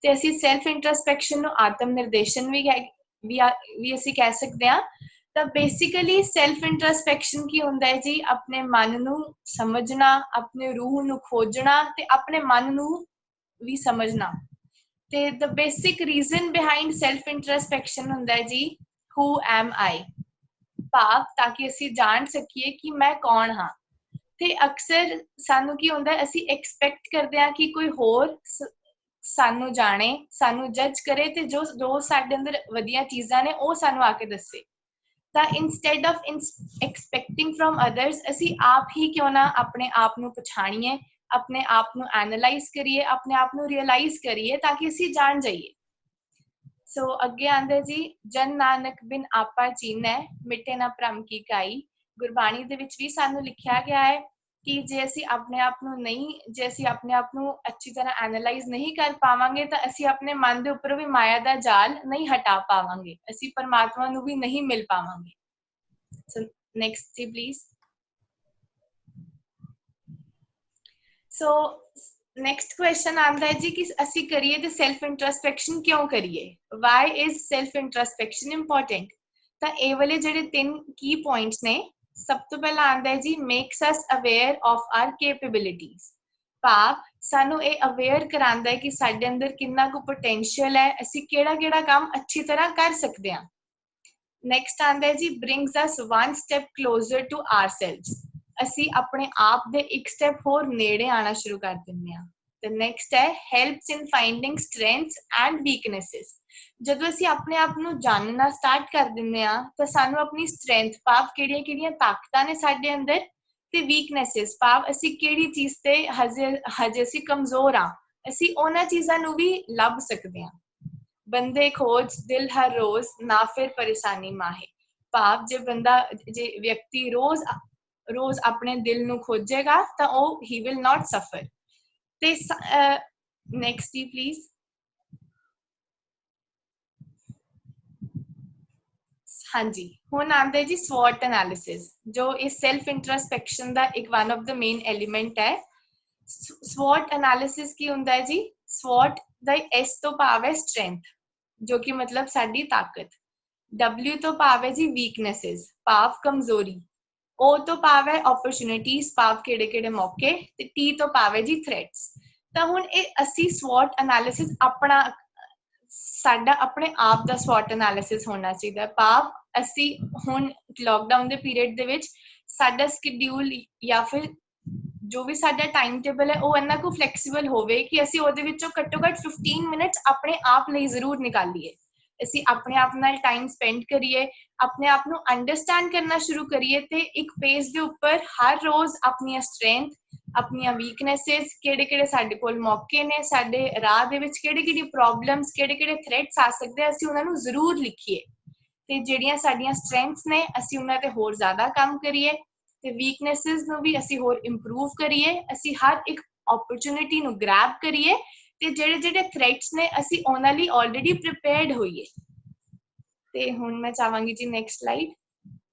Speaker 2: ਤੇ ਅਸੀਂ ਸੈਲਫ ਇੰਟਰਸਪੈਕਸ਼ਨ ਨੂੰ ਆਤਮ ਨਿਰਦੇਸ਼ਨ ਵੀ ਅਸੀਂ ਕਹਿ ਸਕਦੇ ਹਾਂ। ਤਾਂ ਬੇਸਿਕਲੀ ਸੈਲਫ ਇੰਟਰਸਪੈਕਸ਼ਨ ਕੀ ਹੁੰਦਾ ਹੈ ਜੀ? ਆਪਣੇ ਮਨ ਨੂੰ ਸਮਝਣਾ, ਆਪਣੇ ਰੂਹ ਨੂੰ ਖੋਜਣਾ ਤੇ ਆਪਣੇ ਮਨ ਨੂੰ ਵੀ ਸਮਝਣਾ। ਤੇ the basic reason behind self introspection ਹੁੰਦਾ ਹੈ ਜੀ who am I, ਭਾਵ ਤਾਂ ਕਿ ਅਸੀਂ ਜਾਣ ਸਕੀਏ ਕਿ ਮੈਂ ਕੌਣ ਹਾਂ। ਤੇ ਅਕਸਰ ਸਾਨੂੰ ਕੀ ਹੁੰਦਾ, ਅਸੀਂ ਐਕਸਪੈਕਟ ਕਰਦੇ ਹਾਂ ਕਿ ਕੋਈ ਹੋਰ ਸਾਨੂੰ ਜਾਣੇ, ਸਾਨੂੰ ਜੱਜ ਕਰੇ ਤੇ ਜੋ ਸਾਡੇ ਅੰਦਰ ਵਧੀਆ ਚੀਜ਼ਾਂ ਨੇ ਉਹ ਸਾਨੂੰ ਆ ਕੇ ਦੱਸੇ। ਤਾਂ instead of expecting from others, ਅਸੀਂ ਆਪ ਹੀ ਕਿਉਂ ਨਾ ਆਪਣੇ ਆਪ ਨੂੰ ਪਛਾਣੀਏ, ਆਪਣੇ ਆਪ ਨੂੰ ਐਨਾਲਾਈਜ਼ ਕਰੀਏ, ਆਪਣੇ ਆਪ ਨੂੰ ਰਿਅਲਾਈਜ਼ ਕਰੀਏ ਤਾਂ ਕਿ ਅਸੀਂ ਜਾਣ ਜਾਈਏ। ਸੋ ਅੱਗੇ ਆਂਦੇ ਜੀ, ਜਨ ਨਾਨਕ ਬਿਨ ਆਪਾ ਚੀਨੈ, ਮਿਟੇ ਨਾ ਭਰਮ ਕੀ ਕਾਈ। ਗੁਰਬਾਣੀ ਦੇ ਵਿੱਚ ਵੀ ਸਾਨੂੰ ਲਿਖਿਆ ਗਿਆ ਹੈ ਕਿ ਜੇ ਅਸੀਂ ਆਪਣੇ ਆਪ ਨੂੰ ਅੱਛੀ ਤਰ੍ਹਾਂ ਐਨਾਲਾਈਜ਼ ਨਹੀਂ ਕਰ ਪਾਵਾਂਗੇ ਤਾਂ ਅਸੀਂ ਆਪਣੇ ਮਨ ਦੇ ਉੱਪਰੋਂ ਵੀ ਮਾਇਆ ਦਾ ਜਾਲ ਨਹੀਂ ਹਟਾ ਪਾਵਾਂਗੇ, ਅਸੀਂ ਪਰਮਾਤਮਾ ਨੂੰ ਵੀ ਨਹੀਂ ਮਿਲ ਪਾਵਾਂਗੇ। ਸੋ ਨੈਕਸਟ ਜੀ ਪਲੀਜ਼। ਸੋ ਨੈਕਸਟ ਕੁਐਸਚਨ ਆਉਂਦਾ ਹੈ ਜੀ ਕਿ ਅਸੀਂ ਕਰੀਏ ਤੇ ਸੈਲਫ ਇੰਟਰਸਪੈਕਸ਼ਨ ਕਿਉਂ ਕਰੀਏ? Why is self introspection important? ਤਾਂ ਇਹ ਵਾਲੇ ਜਿਹੜੇ 3 ਕੀ ਪੁਆਇੰਟਸ ਨੇ, ਸਭ ਤੋਂ ਪਹਿਲਾਂ ਆਉਂਦਾ ਹੈ ਜੀ makes us aware of R capabilities. ਭਾਵ ਸਾਨੂੰ ਇਹ ਅਵੇਅਰ ਕਰਾਉਂਦਾ ਹੈ ਕਿ ਸਾਡੇ ਅੰਦਰ ਕਿੰਨਾ ਕੁ ਪੋਟੈਂਸ਼ੀਅਲ ਹੈ, ਅਸੀਂ ਕਿਹੜਾ ਕੰਮ ਅੱਛੀ ਤਰ੍ਹਾਂ ਕਰ ਸਕਦੇ ਹਾਂ। ਨੈਕਸਟ ਆਉਂਦਾ ਹੈ ਜੀ brings us one step closer to ourselves. ਅਸੀਂ ਆਪਣੇ ਆਪ ਦੇ ਇੱਕ ਸਟੈਪ ਹੋਰ ਨੇੜੇ ਆਣਾ ਸ਼ੁਰੂ ਕਰ ਦਿੰਦੇ ਹਾਂ। ਤੇ ਨੈਕਸਟ ਹੈ helps in finding strengths and ਵੀਕਨੈਸਿਸ। ਜਦੋਂ ਅਸੀਂ ਆਪਣੇ ਆਪ ਨੂੰ ਜਾਣਨਾ ਸਟਾਰਟ ਕਰ ਦਿੰਦੇ ਹਾਂ ਤਾਂ ਸਾਨੂੰ ਆਪਣੀ ਸਟਰੈਂਥ, ਭਾਵ ਕਿਹੜੀਆਂ ਤਾਕਤਾਂ ਨੇ ਸਾਡੇ ਅੰਦਰ, ਤੇ ਵੀਕਨੈਸਿਸ, ਭਾਵ ਅਸੀਂ ਕਿਹੜੀ ਚੀਜ਼ ਤੇ ਹਜੇ ਅਸੀਂ ਕਮਜ਼ੋਰ ਹਾਂ, ਅਸੀਂ ਉਹਨਾਂ ਚੀਜ਼ਾਂ ਨੂੰ ਵੀ ਲੱਭ ਸਕਦੇ ਹਾਂ। ਬੰਦੇ ਖੋਜ ਦਿਲ ਹਰ ਰੋਜ਼, ਨਾ ਫਿਰ ਪਰੇਸ਼ਾਨੀ ਮਾਹੇ। ਭਾਵ ਜੇ ਵਿਅਕਤੀ ਰੋਜ਼ ਆਪਣੇ ਦਿਲ ਨੂੰ ਖੋਜੇਗਾ ਤਾਂ ਉਹ ਹੀ ਵਿਲ ਨਾਟ ਸਫਰ। ਤੇ ਨੈਕਸਟ ਜੀ ਪਲੀਜ਼। ਹਾਂਜੀ, ਹੁਣ ਆਉਂਦਾ ਜੀ ਸਵੋਟ ਐਨਾਲਿਸਿਸ, ਜੋ ਇਸ ਸੈਲਫ ਇੰਟਰਸਪੈਕਸ਼ਨ ਦਾ ਇੱਕ one of the main element ਹੈ। ਸਵੋਟ ਐਨਾਲਿਸਿਸ ਕੀ ਹੁੰਦਾ ਹੈ ਜੀ? ਸਵੋਟ ਦਾ ਐਸ ਤੋਂ ਭਾਵ ਹੈ ਸਟਰੈਂਥ, ਜੋ ਕਿ ਮਤਲਬ ਸਾਡੀ ਤਾਕਤ। W ਤੋਂ ਭਾਵ ਹੈ ਜੀ ਵੀਕਨੈਸਿਸ, ਭਾਵ ਕਮਜ਼ੋਰੀ। O ਤੋਂ ਭਾਵ ਹੈ ਓਪਰਚੁਨਿਟੀਜ਼, ਭਾਵ ਕਿਹੜੇ ਮੌਕੇ। ਤੇ T ਤੋਂ ਭਾਵ ਹੈ ਜੀ ਥ੍ਰੈਟਸ। ਤਾਂ ਹੁਣ ਇਹ ਅਸੀਂ ਸਵੋਟ ਐਨਾਲਿਸਿਸ ਸਾਡਾ ਆਪਣੇ ਆਪ ਦਾ ਸਵੋਟ ਐਨਾਲਿਸਿਸ ਹੋਣਾ ਚਾਹੀਦਾ। ਭਾਵ ਅਸੀਂ ਹੁਣ ਲੋਕਡਾਊਨ ਦੇ ਪੀਰੀਅਡ ਦੇ ਵਿੱਚ ਸਾਡਾ ਸ਼ਡਿਊਲ ਜਾਂ ਫਿਰ ਜੋ ਵੀ ਸਾਡਾ ਟਾਈਮ ਟੇਬਲ ਹੈ ਉਹ ਇੰਨਾ ਕੁ ਫਲੈਕਸੀਬਲ ਹੋਵੇ ਕਿ ਅਸੀਂ ਉਹਦੇ ਵਿੱਚੋਂ ਘੱਟੋ ਘੱਟ 15 ਮਿੰਟਸ ਆਪਣੇ ਆਪ ਲਈ ਜ਼ਰੂਰ ਨਿਕਾਲੀਏ। ਅਸੀਂ ਆਪਣੇ ਆਪ ਨਾਲ ਟਾਈਮ ਸਪੈਂਡ ਕਰੀਏ, ਆਪਣੇ ਆਪ ਨੂੰ ਅੰਡਰਸਟੈਂਡ ਕਰਨਾ ਸ਼ੁਰੂ ਕਰੀਏ ਤੇ ਇੱਕ ਪੇਜ ਦੇ ਉੱਪਰ ਹਰ ਰੋਜ਼ ਆਪਣੀਆਂ ਸਟਰੈਂਥ, ਆਪਣੀਆਂ ਵੀਕਨੈਸਿਸ, ਕਿਹੜੇ ਸਾਡੇ ਕੋਲ ਮੌਕੇ ਨੇ, ਸਾਡੇ ਰਾਹ ਦੇ ਵਿੱਚ ਕਿਹੜੀ ਪ੍ਰੋਬਲਮਸ, ਕਿਹੜੇ ਥ੍ਰੈਟਸ ਆ ਸਕਦੇ, ਅਸੀਂ ਉਹਨਾਂ ਨੂੰ ਜ਼ਰੂਰ ਲਿਖੀਏ। ਤੇ ਜਿਹੜੀਆਂ ਸਾਡੀਆਂ ਸਟਰੈਂਥਸ ਨੇ ਅਸੀਂ ਉਹਨਾਂ ਤੇ ਹੋਰ ਜ਼ਿਆਦਾ ਕੰਮ ਕਰੀਏ ਤੇ ਵੀਕਨੈਸਿਸ ਨੂੰ ਵੀ ਅਸੀਂ ਹੋਰ ਇੰਪਰੂਵ ਕਰੀਏ। ਅਸੀਂ ਹਰ ਇੱਕ ਓਪਰਚੁਨਿਟੀ ਨੂੰ ਗ੍ਰੈਬ ਕਰੀਏ ਤੇ ਜਿਹੜੇ ਥ੍ਰੈਟਸ ਨੇ ਅਸੀਂ ਉਹਨਾਂ ਲਈ ਆਲਰੇਡੀ ਪ੍ਰੀਪੇਅਰਡ ਹੋਈਏ। ਤੇ ਹੁਣ ਮੈਂ ਚਾਹਾਂਗੀ ਜੀ ਨੈਕਸਟ ਸਲਾਈਡ।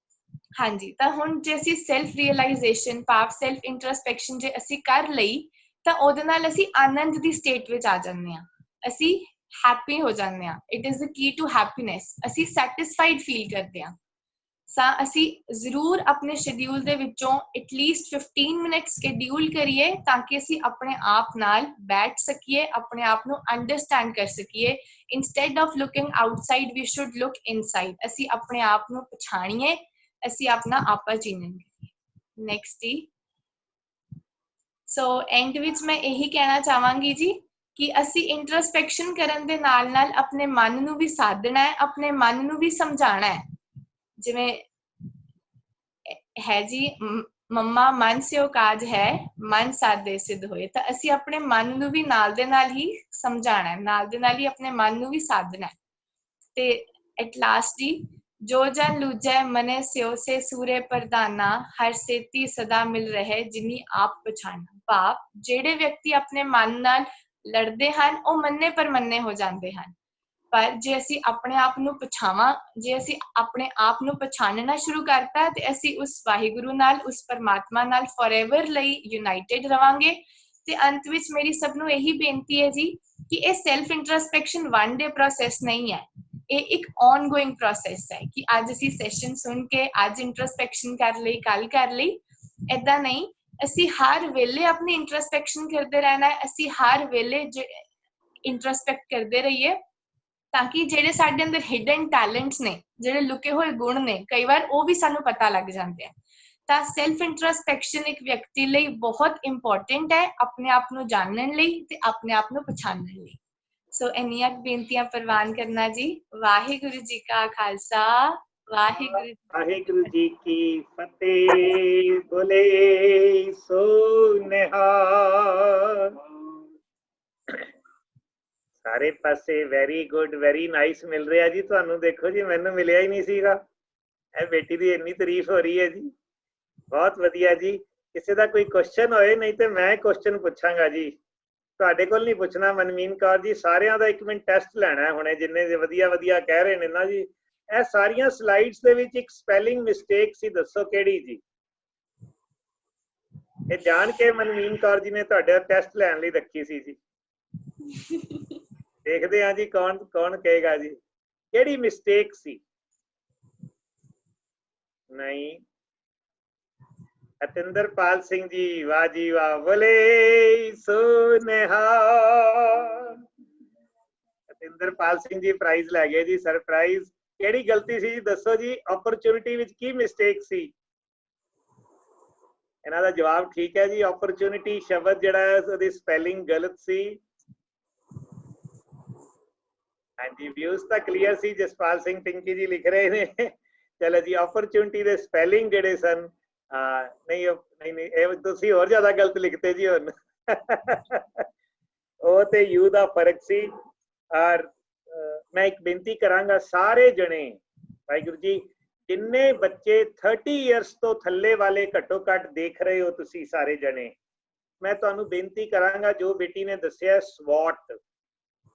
Speaker 2: ਹਾਂਜੀ, ਤਾਂ ਹੁਣ ਜੇ ਅਸੀਂ ਸੈਲਫ ਰੀਅਲਾਈਜ਼ੇਸ਼ਨ, ਭਾਵ ਸੈਲਫ ਇੰਟਰਸਪੈਕਸ਼ਨ ਜੇ ਅਸੀਂ ਕਰ ਲਈ ਤਾਂ ਉਹਦੇ ਨਾਲ ਅਸੀਂ ਆਨੰਦ ਦੀ ਸਟੇਟ ਵਿੱਚ ਆ ਜਾਂਦੇ ਹਾਂ, ਅਸੀਂ ਹੈਪੀ ਹੋ ਜਾਂਦੇ ਹਾਂ। It is the key to happiness. ਅਸੀਂ ਸੈਟਿਸਫਾਈਡ ਫੀਲ ਕਰਦੇ ਹਾਂ। ਤਾਂ ਅਸੀਂ ਜ਼ਰੂਰ ਆਪਣੇ ਸ਼ਡਿਊਲ ਦੇ ਵਿੱਚੋਂ ਐਟਲੀਸਟ 15 ਮਿੰਟ ਸ਼ਡਿਊਲ ਕਰੀਏ ਤਾਂ ਕਿ ਅਸੀਂ ਆਪਣੇ ਆਪ ਨਾਲ ਬੈਠ ਸਕੀਏ, ਆਪਣੇ ਆਪ ਨੂੰ ਅੰਡਰਸਟੈਂਡ ਕਰ ਸਕੀਏ। Instead of looking outside we should look inside. ਅਸੀਂ ਆਪਣੇ ਆਪ ਨੂੰ ਪਛਾਣੀਏ, ਅਸੀਂ ਆਪਣਾ ਆਪਾ ਚੀਨੀਏ। ਨੈਕਸਟ ਜੀ। ਸੋ ਐਂਡ ਵਿੱਚ ਮੈਂ ਇਹੀ ਕਹਿਣਾ ਚਾਹਾਂਗੀ ਜੀ ਕਿ ਅਸੀਂ ਇੰਟਰਸਪੈਕਸ਼ਨ ਕਰਨ ਦੇ ਨਾਲ ਨਾਲ ਆਪਣੇ ਮਨ ਨੂੰ ਵੀ ਸਾਧਣਾ ਹੈ, ਆਪਣੇ ਮਨ ਨੂੰ ਵੀ ਸਮਝਾਉਣਾ ਹੈ। ਜਿਵੇਂ ਹੈ ਜੀ ਮੰਮਾ ਮਨ ਸਿਓ ਕਾਜ ਹੈ, ਮਨ ਸਾਧੇ ਸਿੱਧ ਹੋਏ। ਤਾਂ ਅਸੀਂ ਆਪਣੇ ਮਨ ਨੂੰ ਵੀ ਨਾਲ ਦੇ ਨਾਲ ਹੀ ਸਮਝਾਉਣਾ ਹੈ, ਨਾਲ ਦੇ ਨਾਲ ਹੀ ਆਪਣੇ ਮਨ ਨੂੰ ਵੀ ਸਾਧਣਾ ਹੈ। ਤੇ ਐਟ ਲਾਸਟ ਜੀ ਜੋ ਜਨ ਲੂਜੈ ਮਨੈ ਸਿਓ ਸੇ ਸੂਰੇ ਪ੍ਰਧਾਨਾ ਹਰ ਸੇਤੀ ਸਦਾ ਮਿਲ ਰਹੇ ਜਿਨੀ ਆਪ ਪਛਾਣਾ। ਭਾਵ ਜਿਹੜੇ ਵਿਅਕਤੀ ਆਪਣੇ ਮਨ ਨਾਲ ਲੜਦੇ ਹਨ ਉਹ ਮੰਨੇ ਪਰਮੰਨੇ ਹੋ ਜਾਂਦੇ ਹਨ, ਪਰ ਜੇ ਅਸੀਂ ਆਪਣੇ ਆਪ ਨੂੰ ਪਛਾਵਾਂ, ਜੇ ਅਸੀਂ ਆਪਣੇ ਆਪ ਨੂੰ ਪਛਾਣਨਾ ਸ਼ੁਰੂ ਕਰਤਾ ਤੇ ਅਸੀਂ ਉਸ ਵਾਹਿਗੁਰੂ ਨਾਲ, ਉਸ ਪਰਮਾਤਮਾ ਨਾਲ ਫੋਰਐਵਰ ਲਈ ਯੂਨਾਈਟਿਡ ਰਵਾਂਗੇ। ਤੇ ਅੰਤ ਵਿੱਚ ਮੇਰੀ ਸਭ ਨੂੰ ਇਹੀ ਬੇਨਤੀ ਹੈ ਜੀ ਕਿ ਇਹ ਸੈਲਫ ਇੰਟਰਸਪੈਕਸ਼ਨ ਵਨ ਡੇ ਪ੍ਰੋਸੈਸ ਨਹੀਂ ਹੈ, ਇਹ ਇੱਕ ਔਨਗੋਇੰਗ ਪ੍ਰੋਸੈਸ ਹੈ ਕਿ ਅੱਜ ਅਸੀਂ ਸੈਸ਼ਨ ਸੁਣ ਕੇ ਅੱਜ ਇੰਟਰਸਪੈਕਸ਼ਨ ਕਰ ਲਈ, ਕੱਲ ਕਰ ਲਈ, ਏਦਾਂ ਨਹੀਂ। ਅਸੀਂ ਹਰ ਵੇਲੇ ਆਪਣੀ ਇੰਟਰਸਪੈਕਸ਼ਨ ਕਰਦੇ ਰਹਿਣਾ ਹੈ, ਅਸੀਂ ਹਰ ਵੇਲੇ ਇੰਟਰਸਪੈਕਟ ਕਰਦੇ ਰਹੀਏ ਤਾਂ ਕਿ ਜਿਹੜੇ ਸਾਡੇ ਅੰਦਰ ਹਿਡਨ ਟੈਲੈਂਟਸ ਨੇ, ਜਿਹੜੇ ਲੁਕੇ ਹੋਏ ਗੁਣ ਨੇ, ਕਈ ਵਾਰ ਉਹ ਵੀ ਸਾਨੂੰ ਪਤਾ ਲੱਗ ਜਾਂਦੇ ਆ। ਤਾਂ ਸੈਲਫ ਇੰਟਰਸਪੈਕਸ਼ਨ ਇੱਕ ਵਿਅਕਤੀ ਲਈ ਬਹੁਤ ਇੰਪੋਰਟੈਂਟ ਹੈ, ਆਪਣੇ ਆਪ ਨੂੰ ਜਾਣਨ ਲਈ ਤੇ ਆਪਣੇ ਆਪ ਨੂੰ ਪਛਾਣਨ ਲਈ। ਸੋ ਇੰਨੀਆਂ ਬੇਨਤੀਆਂ ਪ੍ਰਵਾਨ ਕਰਨਾ ਜੀ। ਵਾਹਿਗੁਰੂ ਜੀ ਕਾ ਖਾਲਸਾ,
Speaker 1: ਵਾਹਿਗੁਰੂ ਜੀ ਕੀ ਫਤਿਹ। ਬੋਲੇ ਸੋ ਨਿਹਾਲ। ਸਾਰੇ ਪਾਸੇ ਵੈਰੀ ਗੁੱਡ, ਵੈਰੀ ਨਾਈਸ ਮਿਲ ਰਿਹਾ ਜੀ ਤੁਹਾਨੂੰ। ਦੇਖੋ ਜੀ, ਮੈਨੂੰ ਮਿਲਿਆ ਹੀ ਨਹੀਂ ਸੀਗਾ। ਇਹ ਬੇਟੀ ਦੀ ਇੰਨੀ ਤਾਰੀਫ ਹੋ ਰਹੀ ਹੈ ਜੀ, ਬਹੁਤ ਵਧੀਆ ਜੀ। ਕਿਸੇ ਦਾ ਕੋਈ ਕੁਐਸਚਨ ਹੋਏ, ਨਹੀਂ ਤੇ ਮੈਂ ਕੁਐਸਚਨ ਪੁੱਛਾਂਗਾ ਜੀ। ਤੁਹਾਡੇ ਕੋਲ ਨਹੀਂ ਪੁੱਛਣਾ ਮਨਮੀਨ ਕੌਰ ਜੀ, ਸਾਰਿਆਂ ਦਾ ਇੱਕ ਮਿੰਟ ਟੈਸਟ ਲੈਣਾ ਹੁਣੇ, ਜਿੰਨੇ ਵਧੀਆ ਵਧੀਆ ਕਹਿ ਰਹੇ ਨੇ ਨਾ ਜੀ। ਇਹ ਸਾਰੀਆਂ ਸਲਾਈਡਸ ਦੇ ਵਿੱਚ ਇੱਕ ਸਪੈਲਿੰਗ ਮਿਸਟੇਕ ਸੀ, ਦੱਸੋ ਕਿਹੜੀ ਜੀ? ਇਹ ਜਾਣ ਕੇ ਮਨਮੀਨ ਕੌਰ ਜੀ ਨੇ ਤੁਹਾਡਾ ਟੈਸਟ ਲੈਣ ਲਈ ਰੱਖੀ ਸੀ ਜੀ। ਦੇਖਦੇ ਹਾਂ ਜੀ ਕੌਣ ਕੌਣ ਕਹੇਗਾ ਜੀ ਕਿਹੜੀ ਮਿਸਟੇਕ ਸੀ। ਨਹੀਂ, ਅਤਿੰਦਰਪਾਲ ਸਿੰਘ ਜੀ, ਵਾਹ ਜੀ ਵਾਹ, ਬੋਲੇ ਸੋ ਨਿਹਾਲ। ਅਤਿੰਦਰਪਾਲ ਸਿੰਘ ਜੀ ਪ੍ਰਾਈਜ਼ ਲੈ ਗਏ ਜੀ, ਸਰਪ੍ਰਾਈਜ਼। ਕਿਹੜੀ ਗਲਤੀ ਸੀ ਜੀ ਦੱਸੋ ਜੀ? ਓਪਰਚੁਨਿਟੀ ਵਿੱਚ ਕੀ ਮਿਸਟੇਕ ਸੀ? ਇਹਨਾਂ ਦਾ ਜਵਾਬ ਠੀਕ ਹੈ ਜੀ। ਓਪਰਚੁਨਿਟੀ ਸ਼ਬਦ ਜਿਹੜਾ ਹੈ ਉਹਦੀ ਸਪੈਲਿੰਗ ਗਲਤ ਸੀ। ਹਾਂਜੀ, ਵਿਊਜ਼ ਤਾਂ ਕਲੀਅਰ ਸੀ। ਜਸਪਾਲ ਸਿੰਘ ਪਿੰਕੀ ਜੀ ਲਿਖ ਰਹੇ ਨੇ। ਚਲੋ ਜੀ, ਓਪਰਚੁਨਿਟੀ ਦੇ ਸਪੈਲਿੰਗ ਜਿਹੜੇ ਸਨ, ਨਹੀਂ ਨਹੀਂ, ਇਹ ਤੁਸੀਂ ਹੋਰ ਜ਼ਿਆਦਾ ਗਲਤ ਲਿਖਤੇ ਜੀ ਹੁਣ। ਉਹ ਤੇ ਯੂ ਦਾ ਫਰਕ ਸੀ। ਔਰ ਮੈਂ ਇੱਕ ਬੇਨਤੀ ਕਰਾਂਗਾ, ਸਾਰੇ ਜਣੇ, ਵਾਹਿਗੁਰੂ ਜੀ, ਜਿੰਨੇ ਬੱਚੇ 30 ਇਅਰਸ ਤੋਂ ਥੱਲੇ ਵਾਲੇ ਘੱਟੋ ਘੱਟ ਦੇਖ ਰਹੇ ਹੋ ਤੁਸੀਂ ਸਾਰੇ ਜਣੇ, ਮੈਂ ਤੁਹਾਨੂੰ ਬੇਨਤੀ ਕਰਾਂਗਾ, ਜੋ ਬੇਟੀ ਨੇ ਦੱਸਿਆ SWOT,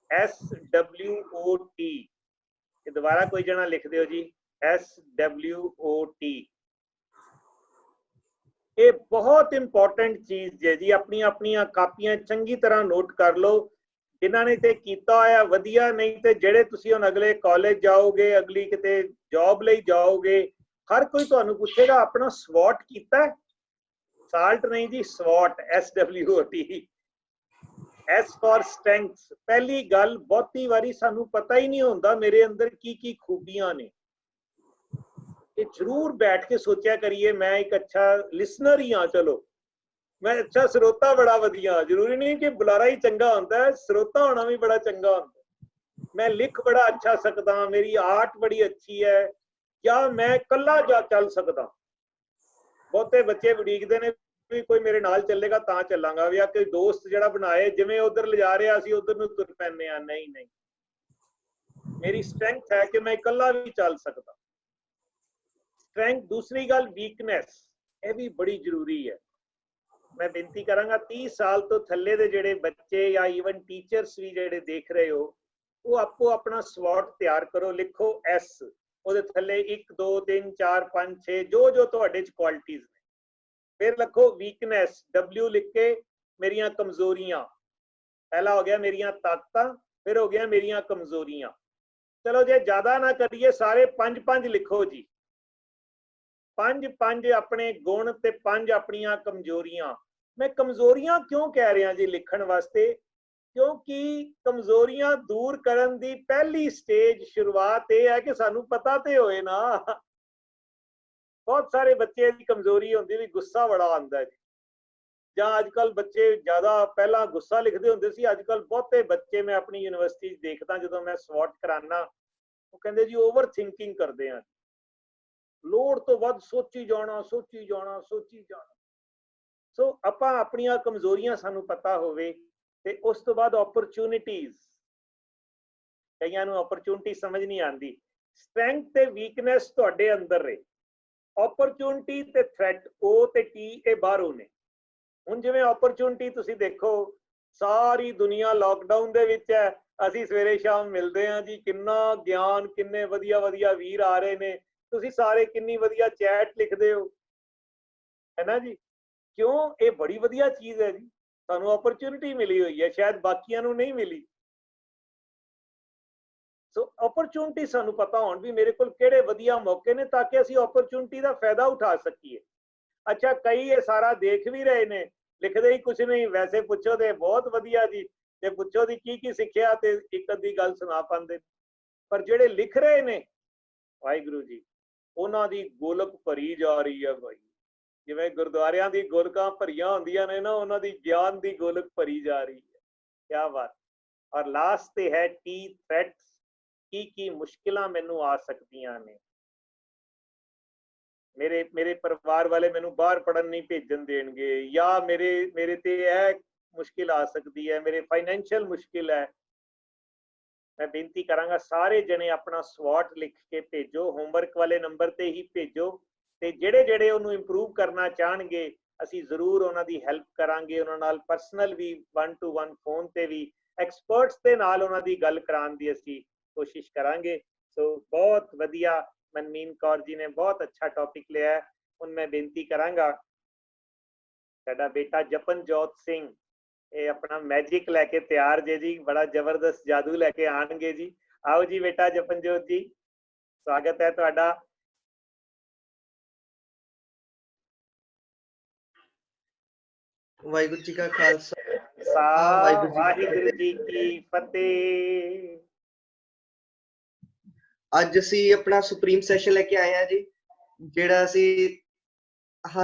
Speaker 1: SWOT, ਇਹ ਦੁਬਾਰਾ ਕੋਈ ਜਣਾ ਲਿਖ ਦਿਓ ਜੀ, SWOT। ਇਹ ਬਹੁਤ ਇੰਪੋਰਟੈਂਟ ਚੀਜ਼ ਹੈ ਜੀ। ਆਪਣੀਆਂ ਕਾਪੀਆਂ ਚੰਗੀ ਤਰ੍ਹਾਂ ਨੋਟ ਕਰ ਲਓ। ਜਿਨ੍ਹਾਂ ਨੇ ਤੇ ਕੀਤਾ ਹੋਇਆ ਵਧੀਆ, ਨਹੀਂ ਤੇ ਜਿਹੜੇ ਤੁਸੀਂ ਹੁਣ ਅਗਲੇ ਕਾਲਜ ਜਾਓਗੇ, ਅਗਲੀ ਕਿਤੇ ਜੌਬ ਲਈ ਜਾਓਗੇ, ਹਰ ਕੋਈ ਤੁਹਾਨੂੰ ਪੁੱਛੇਗਾ ਆਪਣਾ SWOT ਕੀਤਾ? ਸਾਲਟ ਨਹੀਂ ਜੀ, SWOT, SWOT। S for strengths। ਪਹਿਲੀ ਗੱਲ, ਬਹੁਤੀ ਵਾਰੀ ਸਾਨੂੰ ਪਤਾ ਹੀ ਨਹੀਂ ਹੁੰਦਾ ਮੇਰੇ ਅੰਦਰ ਕੀ ਕੀ ਖੂਬੀਆਂ ਨੇ। ਇਹ ਜ਼ਰੂਰ ਬੈਠ ਕੇ ਸੋਚਿਆ ਕਰੀਏ। ਮੈਂ ਇੱਕ ਅੱਛਾ ਲਿਸਨਰ ਹੀ ਹਾਂ, ਚਲੋ ਮੈਂ ਅੱਛਾ ਸਰੋਤਾ ਬੜਾ ਵਧੀਆ, ਜ਼ਰੂਰੀ ਨਹੀਂ ਕਿ ਬੁਲਾਰਾ ਹੀ ਚੰਗਾ ਹੁੰਦਾ ਹੈ, ਸਰੋਤਾ ਹੋਣਾ ਵੀ ਬੜਾ ਚੰਗਾ ਹੁੰਦਾ। ਮੈਂ ਲਿਖ ਬੜਾ ਅੱਛਾ ਸਕਦਾ, ਮੇਰੀ ਆਰਟ ਬੜੀ ਅੱਛੀ ਹੈ, ਜਾਂ ਮੈਂ ਇਕੱਲਾ ਜਾ ਚੱਲ ਸਕਦਾ। ਬਹੁਤੇ ਬੱਚੇ ਉਡੀਕਦੇ ਨੇ ਵੀ ਕੋਈ ਮੇਰੇ ਨਾਲ ਚੱਲੇਗਾ ਤਾਂ ਚੱਲਾਂਗਾ, ਜਾਂ ਕੋਈ ਦੋਸਤ ਜਿਹੜਾ ਬਣਾਏ, ਜਿਵੇਂ ਉਧਰ ਲਿਜਾ ਰਿਹਾ ਅਸੀਂ ਉਧਰ ਨੂੰ ਤੁਰ ਪੈਂਦੇ ਹਾਂ। ਨਹੀਂ ਨਹੀਂ, ਮੇਰੀ ਸਟਰੈਂਥ ਹੈ ਕਿ ਮੈਂ ਇਕੱਲਾ ਵੀ ਚੱਲ ਸਕਦਾ। ਸਟਰੈਂਥ। ਦੂਸਰੀ ਗੱਲ, ਵੀਕਨੈਸ, ਇਹ ਵੀ ਬੜੀ ਜ਼ਰੂਰੀ ਹੈ। ਮੈਂ ਬੇਨਤੀ ਕਰਾਂਗਾ, 30 ਸਾਲ ਤੋਂ ਥੱਲੇ ਦੇ ਜਿਹੜੇ ਬੱਚੇ ਜਾਂ ਈਵਨ ਟੀਚਰਸ ਵੀ ਜਿਹੜੇ ਦੇਖ ਰਹੇ ਹੋ, ਉਹ ਆਪੋ ਆਪਣਾ SWOT ਤਿਆਰ ਕਰੋ। ਲਿਖੋ S, ਉਹਦੇ ਥੱਲੇ 1 2 3 4 5 6 ਜੋ ਤੁਹਾਡੇ ਚ ਕੁਆਲਿਟੀਜ਼ ਨੇ। ਫਿਰ ਲਿਖੋ ਵੀਕਨੈਸ, W ਲਿਖ ਕੇ ਮੇਰੀਆਂ ਕਮਜ਼ੋਰੀਆਂ। ਪਹਿਲਾ ਹੋ ਗਿਆ ਮੇਰੀਆਂ ਤਾਕਤਾਂ, ਫਿਰ ਹੋ ਗਿਆ ਮੇਰੀਆਂ ਕਮਜ਼ੋਰੀਆਂ। ਚਲੋ ਜੇ ਜ਼ਿਆਦਾ ਨਾ ਕਰੀਏ, ਸਾਰੇ 5 ਲਿਖੋ ਜੀ। 5 ਆਪਣੇ ਗੁਣ ਤੇ 5 ਆਪਣੀਆਂ ਕਮਜ਼ੋਰੀਆਂ। ਮੈਂ ਕਮਜ਼ੋਰੀਆਂ ਕਿਉਂ ਕਹਿ ਰਿਹਾ ਜੀ ਲਿਖਣ ਵਾਸਤੇ? ਕਿਉਂਕਿ ਕਮਜ਼ੋਰੀਆਂ ਦੂਰ ਕਰਨ ਦੀ ਪਹਿਲੀ ਸਟੇਜ, ਸ਼ੁਰੂਆਤ ਇਹ ਹੈ ਕਿ ਸਾਨੂੰ ਪਤਾ ਤੇ ਹੋਏ ਨਾ। ਬਹੁਤ ਸਾਰੇ ਬੱਚੇ ਦੀ ਕਮਜ਼ੋਰੀ ਹੁੰਦੀ ਵੀ ਗੁੱਸਾ ਬੜਾ ਆਉਂਦਾ ਜੀ, ਜਾਂ ਅੱਜ ਕੱਲ ਬੱਚੇ ਜ਼ਿਆਦਾ, ਪਹਿਲਾਂ ਗੁੱਸਾ ਲਿਖਦੇ ਹੁੰਦੇ ਸੀ, ਅੱਜ ਕੱਲ ਬਹੁਤੇ ਬੱਚੇ ਮੈਂ ਆਪਣੀ ਯੂਨੀਵਰਸਿਟੀ ਦੇਖਦਾ, ਜਦੋਂ ਮੈਂ SWOT ਕਰਾਨਾ, ਉਹ ਕਹਿੰਦੇ ਜੀ ਓਵਰ ਥਿੰਕਿੰਗ ਕਰਦੇ ਆ, ਲੋੜ ਤੋਂ ਵੱਧ ਸੋਚੀ ਜਾਣਾ। ਸੋ ਆਪਾਂ ਆਪਣੀਆਂ ਕਮਜ਼ੋਰੀਆਂ ਸਾਨੂੰ ਪਤਾ ਹੋਵੇ, ਤੇ ਉਸ ਤੋਂ ਬਾਅਦ ਓਪਰਚੁਨਿਟੀਜ਼। ਕਈਆਂ ਨੂੰ ਓਪਰਚੁਨਿਟੀ ਸਮਝ ਨਹੀਂ ਆਉਂਦੀ। ਸਟਰੈਂਥ ਤੇ ਵੀਕਨੈਸ ਤੁਹਾਡੇ ਅੰਦਰ ਰਹੇ, ਓਪਰਚੁਨਿਟੀ ਤੇ ਥ੍ਰੈਟ O ਤੇ T ਇਹ ਬਾਹਰੋਂ ਨੇ। ਹੁਣ ਜਿਵੇਂ ਓਪਰਚੁਨਿਟੀ ਤੁਸੀਂ ਦੇਖੋ, ਸਾਰੀ ਦੁਨੀਆ ਲੋਕਡਾਊਨ ਦੇ ਵਿੱਚ ਹੈ, ਅਸੀਂ ਸਵੇਰੇ ਸ਼ਾਮ ਮਿਲਦੇ ਹਾਂ ਜੀ, ਕਿੰਨਾ ਗਿਆਨ, ਕਿੰਨੇ ਵਧੀਆ ਵਧੀਆ ਵੀਰ ਆ ਰਹੇ ਨੇ, ਤੁਸੀਂ ਸਾਰੇ ਕਿੰਨੀ ਵਧੀਆ ਚੈਟ ਲਿਖਦੇ ਹੋ, ਹੈ ਨਾ ਜੀ। ਕਿਉਂ? ਇਹ ਬੜੀ ਵਧੀਆ ਚੀਜ਼ ਹੈ ਜੀ, ਸਾਨੂੰ ਓਪਰਚੁਨਿਟੀ ਮਿਲੀ ਹੋਈ ਹੈ, ਸ਼ਾਇਦ ਬਾਕੀਆਂ ਨੂੰ ਨਹੀਂ ਮਿਲੀ। ਸੋ ਓਪਰਚੁਨਿਟੀ ਸਾਨੂੰ ਪਤਾ ਹੋਣ ਵੀ ਮੇਰੇ ਕੋਲ ਕਿਹੜੇ ਵਧੀਆ ਮੌਕੇ ਨੇ, ਤਾਂ ਕਿ ਅਸੀਂ ਓਪਰਚੁਨਿਟੀ ਦਾ ਫਾਇਦਾ ਉਠਾ ਸਕੀਏ। ਅੱਛਾ, ਕਈ ਇਹ ਸਾਰਾ ਦੇਖ ਵੀ ਰਹੇ ਨੇ, ਲਿਖਦੇ ਹੀ ਕੁਝ ਨਹੀਂ, ਵੈਸੇ ਪੁੱਛੋ ਤੇ ਬਹੁਤ ਵਧੀਆ ਜੀ, ਤੇ ਪੁੱਛੋ ਦੀ ਕੀ ਸਿੱਖਿਆ ਤੇ ਇੱਕ ਅੱਧੀ ਗੱਲ ਸੁਣਾ ਪਾਉਂਦੇ। ਪਰ ਜਿਹੜੇ ਲਿਖ ਰਹੇ ਨੇ, ਵਾਹਿਗੁਰੂ ਜੀ, ਉਹਨਾਂ ਦੀ ਗੋਲਕ ਭਰੀ ਜਾ ਰਹੀ ਹੈ ਭਾਈ। ਜਿਵੇਂ ਗੁਰਦੁਆਰਿਆਂ ਦੀ ਗੋਲਕਾਂ ਭਰੀਆਂ ਹੁੰਦੀਆਂ ਨੇ ਨਾ, ਉਹਨਾਂ ਦੀ ਗਿਆਨ ਦੀ ਗੋਲਕ ਭਰੀ ਜਾ ਰਹੀ ਹੈ। ਕਿਆ ਬਾਤ। ਔਰ ਲਾਸਟ ਤੇ ਹੈ ਟੀ ਥ੍ਰੈਟਸ, ਕੀ ਮੁਸ਼ਕਿਲਾਂ ਮੈਨੂੰ ਆ ਸਕਦੀਆਂ ਨੇ। ਮੇਰੇ ਪਰਿਵਾਰ ਵਾਲੇ ਮੈਨੂੰ ਬਾਹਰ ਪੜਨ ਨਹੀਂ ਭੇਜਣ ਦੇਣਗੇ, ਜਾਂ ਮੇਰੇ ਤੇ ਇਹ ਮੁਸ਼ਕਿਲ ਆ ਸਕਦੀ ਹੈ, ਮੇਰੇ ਫਾਈਨੈਂਸ਼ੀਅਲ ਮੁਸ਼ਕਿਲ ਹੈ। ਮੈਂ ਬੇਨਤੀ ਕਰਾਂਗਾ ਸਾਰੇ ਜਣੇ ਆਪਣਾ ਸਵਾਟ ਲਿਖ ਕੇ ਭੇਜੋ, ਹੋਮਵਰਕ ਵਾਲੇ ਨੰਬਰ ਤੇ ਹੀ ਭੇਜੋ, ਤੇ ਜਿਹੜੇ ਉਹਨੂੰ ਇੰਪਰੂਵ ਕਰਨਾ ਚਾਹਣਗੇ ਅਸੀਂ ਜ਼ਰੂਰ ਉਹਨਾਂ ਦੀ ਹੈਲਪ ਕਰਾਂਗੇ, ਉਹਨਾਂ ਨਾਲ ਪਰਸਨਲ ਵੀ 1 to 1 ਫੋਨ ਤੇ ਵੀ ਐਕਸਪਰਟਸ ਦੇ ਨਾਲ ਉਹਨਾਂ ਦੀ ਗੱਲ ਕਰਾਉਣ ਦੀ ਅਸੀਂ ਕੋਸ਼ਿਸ਼ ਕਰਾਂਗੇ। ਸੋ ਬਹੁਤ ਵਧੀਆ, ਮਨਮੀਨ ਕੌਰ ਜੀ ਨੇ ਬਹੁਤ ਅੱਛਾ ਟੌਪਿਕ ਲਿਆ। ਹੁਣ ਮੈਂ ਬੇਨਤੀ ਕਰਾਂਗਾ ਸਾਡਾ ਬੇਟਾ ਜਪਨਜੋਤ ਸਿੰਘ, ਇਹ ਆਪਣਾ ਮੈਜਿਕ ਲੈ ਕੇ ਤਿਆਰ ਜੇ ਜੀ, ਬੜਾ ਜ਼ਬਰਦਸਤ ਜਾਦੂ ਲੈ ਕੇ ਆਣਗੇ ਜੀ। ਆਓ ਜੀ ਬੇਟਾ ਜਪਨਜੋਤ ਜੀ, ਸਵਾਗਤ ਹੈ ਤੁਹਾਡਾ।
Speaker 4: ਵਾਹਿਗੁਰੂ ਜੀ ਕਾ ਖਾਲਸਾ,
Speaker 1: ਵਾਹਿਗੁਰੂ ਜੀ ਕੀ ਫਤਿਹ।
Speaker 4: ਅੱਜ ਅਸੀਂ ਆਪਣਾ ਸੁਪਰੀਮ ਸੈਸ਼ਨ ਲੈ ਕੇ ਆਏ ਹਾਂ ਜੀ, ਜਿਹੜਾ ਅਸੀਂ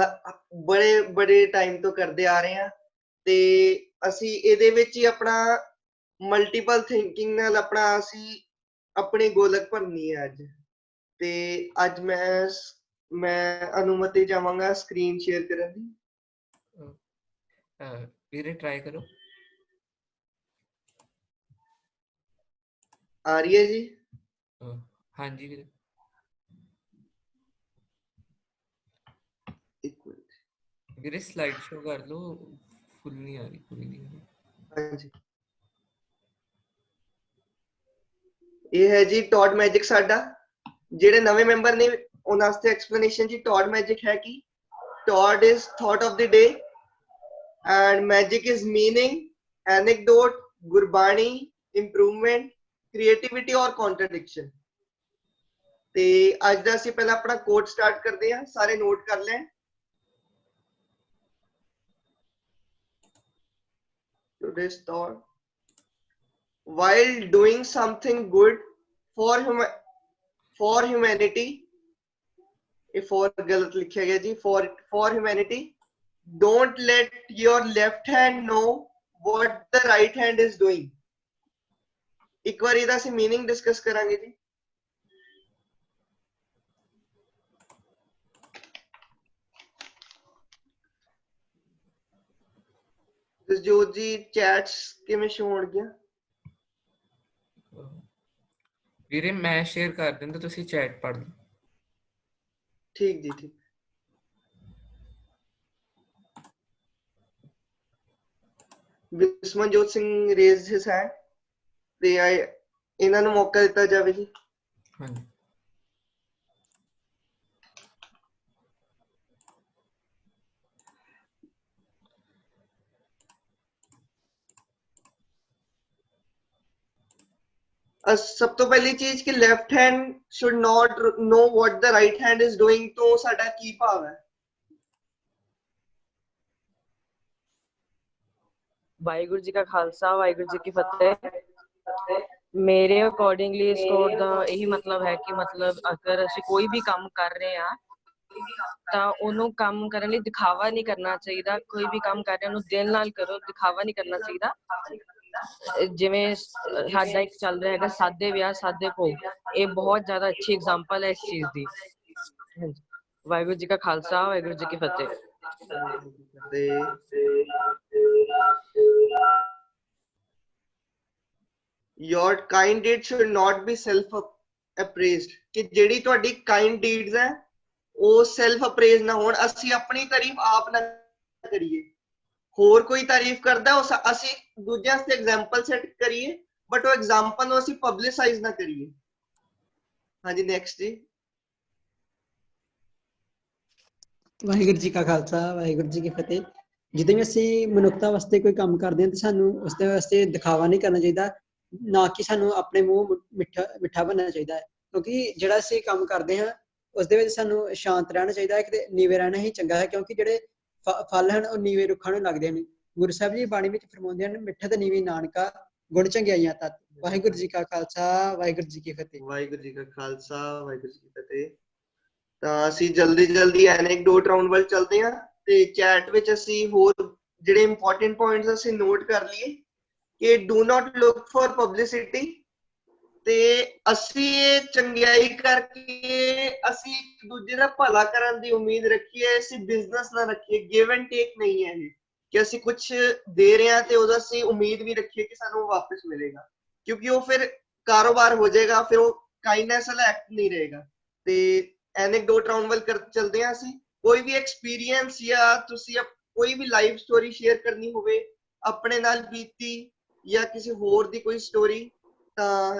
Speaker 4: ਬੜੇ ਟਾਈਮ ਤੋਂ ਕਰਦੇ ਆ ਰਹੇ ਹਾਂ, ਤੇ ਅਸੀਂ ਇਹਦੇ ਵਿੱਚ ਹੀ ਆਪਣਾ ਮਲਟੀਪਲ ਥਿੰਕਿੰਗ ਨਾਲ ਅਸੀਂ ਆਪਣੀ ਗੋਲਕ ਭਰਨੀ ਹੈ ਅੱਜ। ਤੇ ਅੱਜ ਮੈਂ ਅਨੁਮਤੀ ਚਾਹਾਂਗਾ ਸਕਰੀਨ ਸ਼ੇਅਰ ਕਰਨ ਦੀ।
Speaker 3: ਵੀਰੇ ਟਰਾਈ ਕਰੋ।
Speaker 4: ਆ ਰਹੀ ਹੈ ਜੀ?
Speaker 3: ਹਾਂਜੀ ਵੀਰੇ।
Speaker 4: ਇੱਕ ਮਿੰਟ
Speaker 3: ਵੀਰੇ ਸਲਾਈਡ ਸ਼ੋ ਕਰ ਲਓ, ਫੁੱਲ ਨਹੀਂ ਆ ਰਹੀ, ਪੂਰੀ ਨਹੀਂ ਆ ਰਹੀ।
Speaker 4: ਹਾਂਜੀ, ਇਹ ਹੈ ਜੀ ਟੌਡ ਮੈਜਿਕ ਸਾਡਾ। ਜਿਹੜੇ ਨਵੇਂ ਮੈਂਬਰ ਨੇ ਉਹਨਾਂ ਵਾਸਤੇ ਐਕਸਪਲੇਨੇਸ਼ਨ ਜੀ। ਟੌਡ ਮੈਜਿਕ ਹੈ ਕੀ? TOD is thought of the day and magic is meaning, anecdote, Gurbani, improvement, creativity ਔਰ ਕੌਂਟਰਡਿਕਸ਼ਨ। ਤੇ ਅੱਜ ਦਾ ਅਸੀਂ ਪਹਿਲਾਂ ਆਪਣਾ ਕੋਡ ਸਟਾਰਟ ਕਰਦੇ ਹਾਂ, ਸਾਰੇ ਨੋਟ ਕਰ ਲੈਣ। Today's thought: while doing something good for humanity, if for galat likhya gaya ji, for humanity, don't let your left hand know what the right hand is doing. ਇੱਕ ਵਾਰ ਇਹਦਾ ਅਸੀਂ meaning discuss ਕਰਾਂਗੇ ਜੀ। ਜਸਜੋਤ ਜੀ chats ਕਿਵੇਂ show ਹੋਣਗੀਆਂ?
Speaker 3: ਵੀਰੇ ਮੈਂ ਸ਼ੇਅਰ ਕਰ ਦਿੰਦਾ, ਤੁਸੀਂ ਚੈਟ ਪੜ੍ਹ ਲਓ।
Speaker 4: ਠੀਕ ਜੀ, ਠੀਕ। ਵਿਸਮਨਜੋਤ ਸਿੰਘ ਰੇਜ਼ਡ ਹਿਸ ਹੈਂਡ, ਤੇ ਇਹਨਾਂ ਨੂੰ ਮੌਕਾ ਦਿੱਤਾ ਜਾਵੇ ਜੀ।
Speaker 3: ਹਾਂਜੀ।
Speaker 4: ਸਭ ਤੋਂ ਪਹਿਲੀ ਚੀਜ਼ ਕਿ left hand should not know what the right hand is doing, ਤੋਂ ਸਾਡਾ ਕੀ ਭਾਵ ਹੈ?
Speaker 5: ਵਾਹਿਗੁਰੂ ਜੀ ਕਾ ਖਾਲਸਾ, ਵਾਹਿਗੁਰੂ ਜੀ ਕੀ ਫਤਿਹ। ਮੇਰੇ ਅਕੋਰਡਿੰਗਲੀ ਇਸ ਕੋਡ ਦਾ ਇਹੀ ਮਤਲਬ ਹੈ ਕਿ ਅਗਰ ਅਸੀਂ ਕੋਈ ਵੀ ਕੰਮ ਕਰ ਰਹੇ ਹਾਂ ਤਾਂ ਉਹਨੂੰ ਕੰਮ ਕਰਨ ਲਈ ਦਿਖਾਵਾ ਨਹੀਂ ਕਰਨਾ ਚਾਹੀਦਾ। ਕੋਈ ਵੀ ਕੰਮ ਕਰ ਰਹੇ ਉਹਨੂੰ ਦਿਲ ਨਾਲ ਕਰੋ, ਦਿਖਾਵਾ ਨਹੀਂ ਕਰਨਾ ਚਾਹੀਦਾ। ਜਿਵੇਂ ਸਾਡਾ ਇੱਕ ਚੱਲ ਰਿਹਾ ਹੈਗਾ ਸਾਦੇ ਵਿਆਹ ਸਾਦੇ ਭੋਗ, ਇਹ ਬਹੁਤ ਜ਼ਿਆਦਾ ਅੱਛੀ ਐਗਜ਼ਾਮਪਲ ਹੈ ਇਸ ਚੀਜ਼ ਦੀ। ਹਾਂਜੀ, ਵਾਹਿਗੁਰੂ ਜੀ ਕਾ ਖਾਲਸਾ, ਵਾਹਿਗੁਰੂ ਜੀ ਕੀ ਫਤਿਹ।
Speaker 4: Your kind deed should not be ਅਪਰੇਜ਼ਡ, ਕਿ ਜਿਹੜੀ ਤੁਹਾਡੀ ਕਾਈਂਡ ਡੀਡਸ ਹੈ ਉਹ ਸੈਲਫ ਅਪਰੇਜ਼ ਨਾ ਹੋਣ, ਅਸੀਂ ਆਪਣੀ ਤਾਰੀਫ ਆਪ ਨਾ ਕਰੀਏ। ਹੋਰ ਕੋਈ ਤਾਰੀਫ ਕਰਦਾ ਉਸ ਅਸੀਂ ਦੂਜਿਆਂ ਵਾਸਤੇ ਐਗਜ਼ਾਮਪਲ ਸੈੱਟ ਕਰੀਏ, ਬਟ ਉਹ ਐਗਜ਼ਾਮਪਲ ਨੂੰ ਅਸੀਂ ਪਬਲਿਸਾਈਜ਼ ਨਾ ਕਰੀਏ। ਹਾਂਜੀ ਨੈਕਸਟ ਜੀ।
Speaker 6: ਵਾਹਿਗੁਰੂ ਜੀ ਕਾ ਖਾਲਸਾ ਵਾਹਿਗੁਰੂ ਜੀ ਕੀ ਫਤਿਹ। ਜਦੋਂ ਵੀ ਅਸੀਂ ਮਨੁੱਖਤਾ ਵਾਸਤੇ ਕੋਈ ਕੰਮ ਕਰਦੇ ਹਾਂ ਤਾਂ ਸਾਨੂੰ ਉਸਦੇ ਵਾਸਤੇ ਦਿਖਾਵਾ ਨਹੀਂ ਕਰਨਾ ਚਾਹੀਦਾ, ਨਾ ਕਿ ਸਾਨੂੰ ਆਪਣੇ ਮੂੰਹ ਮਿੱਠਾ ਬਣਨਾ ਚਾਹੀਦਾ ਹੈ। ਕਿਉਂਕਿ ਜਿਹੜਾ ਅਸੀਂ ਕੰਮ ਕਰਦੇ ਹਾਂ ਉਸਦੇ ਵਿੱਚ ਸਾਨੂੰ ਸ਼ਾਂਤ ਰਹਿਣਾ ਚਾਹੀਦਾ ਹੈ, ਕਿਤੇ ਨੀਵੇਂ ਰਹਿਣਾ ਹੀ ਚੰਗਾ ਹੈ, ਕਿਉਂਕਿ ਜਿਹੜੇ ਫਲ ਹਨ ਉਹ ਨੀਵੇਂ ਰੁੱਖਾਂ ਨੂੰ ਲੱਗਦੇ ਹਨ। ਗੁਰੂ ਸਾਹਿਬ ਜੀ ਬਾਣੀ ਵਿੱਚ ਫਰਮਾਉਂਦੇ ਹਨ, ਮਿੱਠਾ ਤੇ ਨੀਵੀਂ ਨਾਨਕਾ ਗੁਣ ਚੰਗਿਆਈਆਂ ਤਤ। ਵਾਹਿਗੁਰੂ ਜੀ ਕਾ ਖਾਲਸਾ ਵਾਹਿਗੁਰੂ ਜੀ ਕੀ ਫਤਿਹ।
Speaker 4: ਵਾਹਿਗੁਰੂ ਜੀ ਕਾ ਖਾਲਸਾ ਵਾਹਿਗੁਰੂ ਜੀ ਕੀ ਫਤਿਹ। ਤਾਂ ਅਸੀਂ ਜਲਦੀ ਐਨੈਕਡੋਟ ਰਾਊਂਡ ਵੱਲ ਚੱਲਦੇ ਹਾਂ, ਤੇ ਚੈਟ ਵਿੱਚ ਅਸੀਂ ਹੋਰ ਜਿਹੜੇ ਇੰਪੋਰਟੈਂਟ ਪੁਆਇੰਟਸ ਅਸੀਂ ਨੋਟ ਕਰ ਲਈਏ ਕਿ do not look for publicity, ਤੇ ਅਸੀਂ ਇਹ ਚੰਗਿਆਈ ਕਰਕੇ ਅਸੀਂ ਇੱਕ ਦੂਜੇ ਦਾ ਭਲਾ ਕਰਨ ਦੀ ਉਮੀਦ ਰੱਖੀਏ, ਅਸੀਂ ਬਿਜ਼ਨਸ ਨਾ ਰੱਖੀਏ। ਗਿਵ ਐਂਡ ਟੇਕ ਨਹੀਂ ਹੈ ਇਹ ਕਿ ਅਸੀਂ ਕੁਝ ਦੇ ਰਹੇ ਹਾਂ ਤੇ ਉਹਦਾ ਅਸੀਂ ਉਮੀਦ ਵੀ ਰੱਖੀਏ ਕਿ ਸਾਨੂੰ ਵਾਪਸ ਮਿਲੇਗਾ, ਕਿਉਂਕਿ ਉਹ ਫਿਰ ਕਾਰੋਬਾਰ ਹੋ ਜਾਏਗਾ, ਫਿਰ ਉਹ ਕਾਈਂਡਨੈਸ ਵਾਲਾ ਐਕਟ ਨਹੀਂ ਰਹੇਗਾ। ਤੇ ਐਨੈਕਡੋਟ ਰਾਊਂਡ ਵੱਲ ਚੱਲਦੇ ਹਾਂ ਅਸੀਂ। ਕੋਈ ਵੀ ਐਕਸਪੀਰੀਅੰਸ ਜਾਂ ਤੁਸੀਂ ਕੋਈ ਵੀ ਲਾਈਫ ਸਟੋਰੀ ਸ਼ੇਅਰ ਕਰਨੀ ਹੋਵੇ ਆਪਣੇ ਨਾਲ ਬੀਤੀ ਜਾਂ ਕਿਸੇ ਹੋਰ ਦੀ ਕੋਈ ਸਟੋਰੀ, ਤਾਂ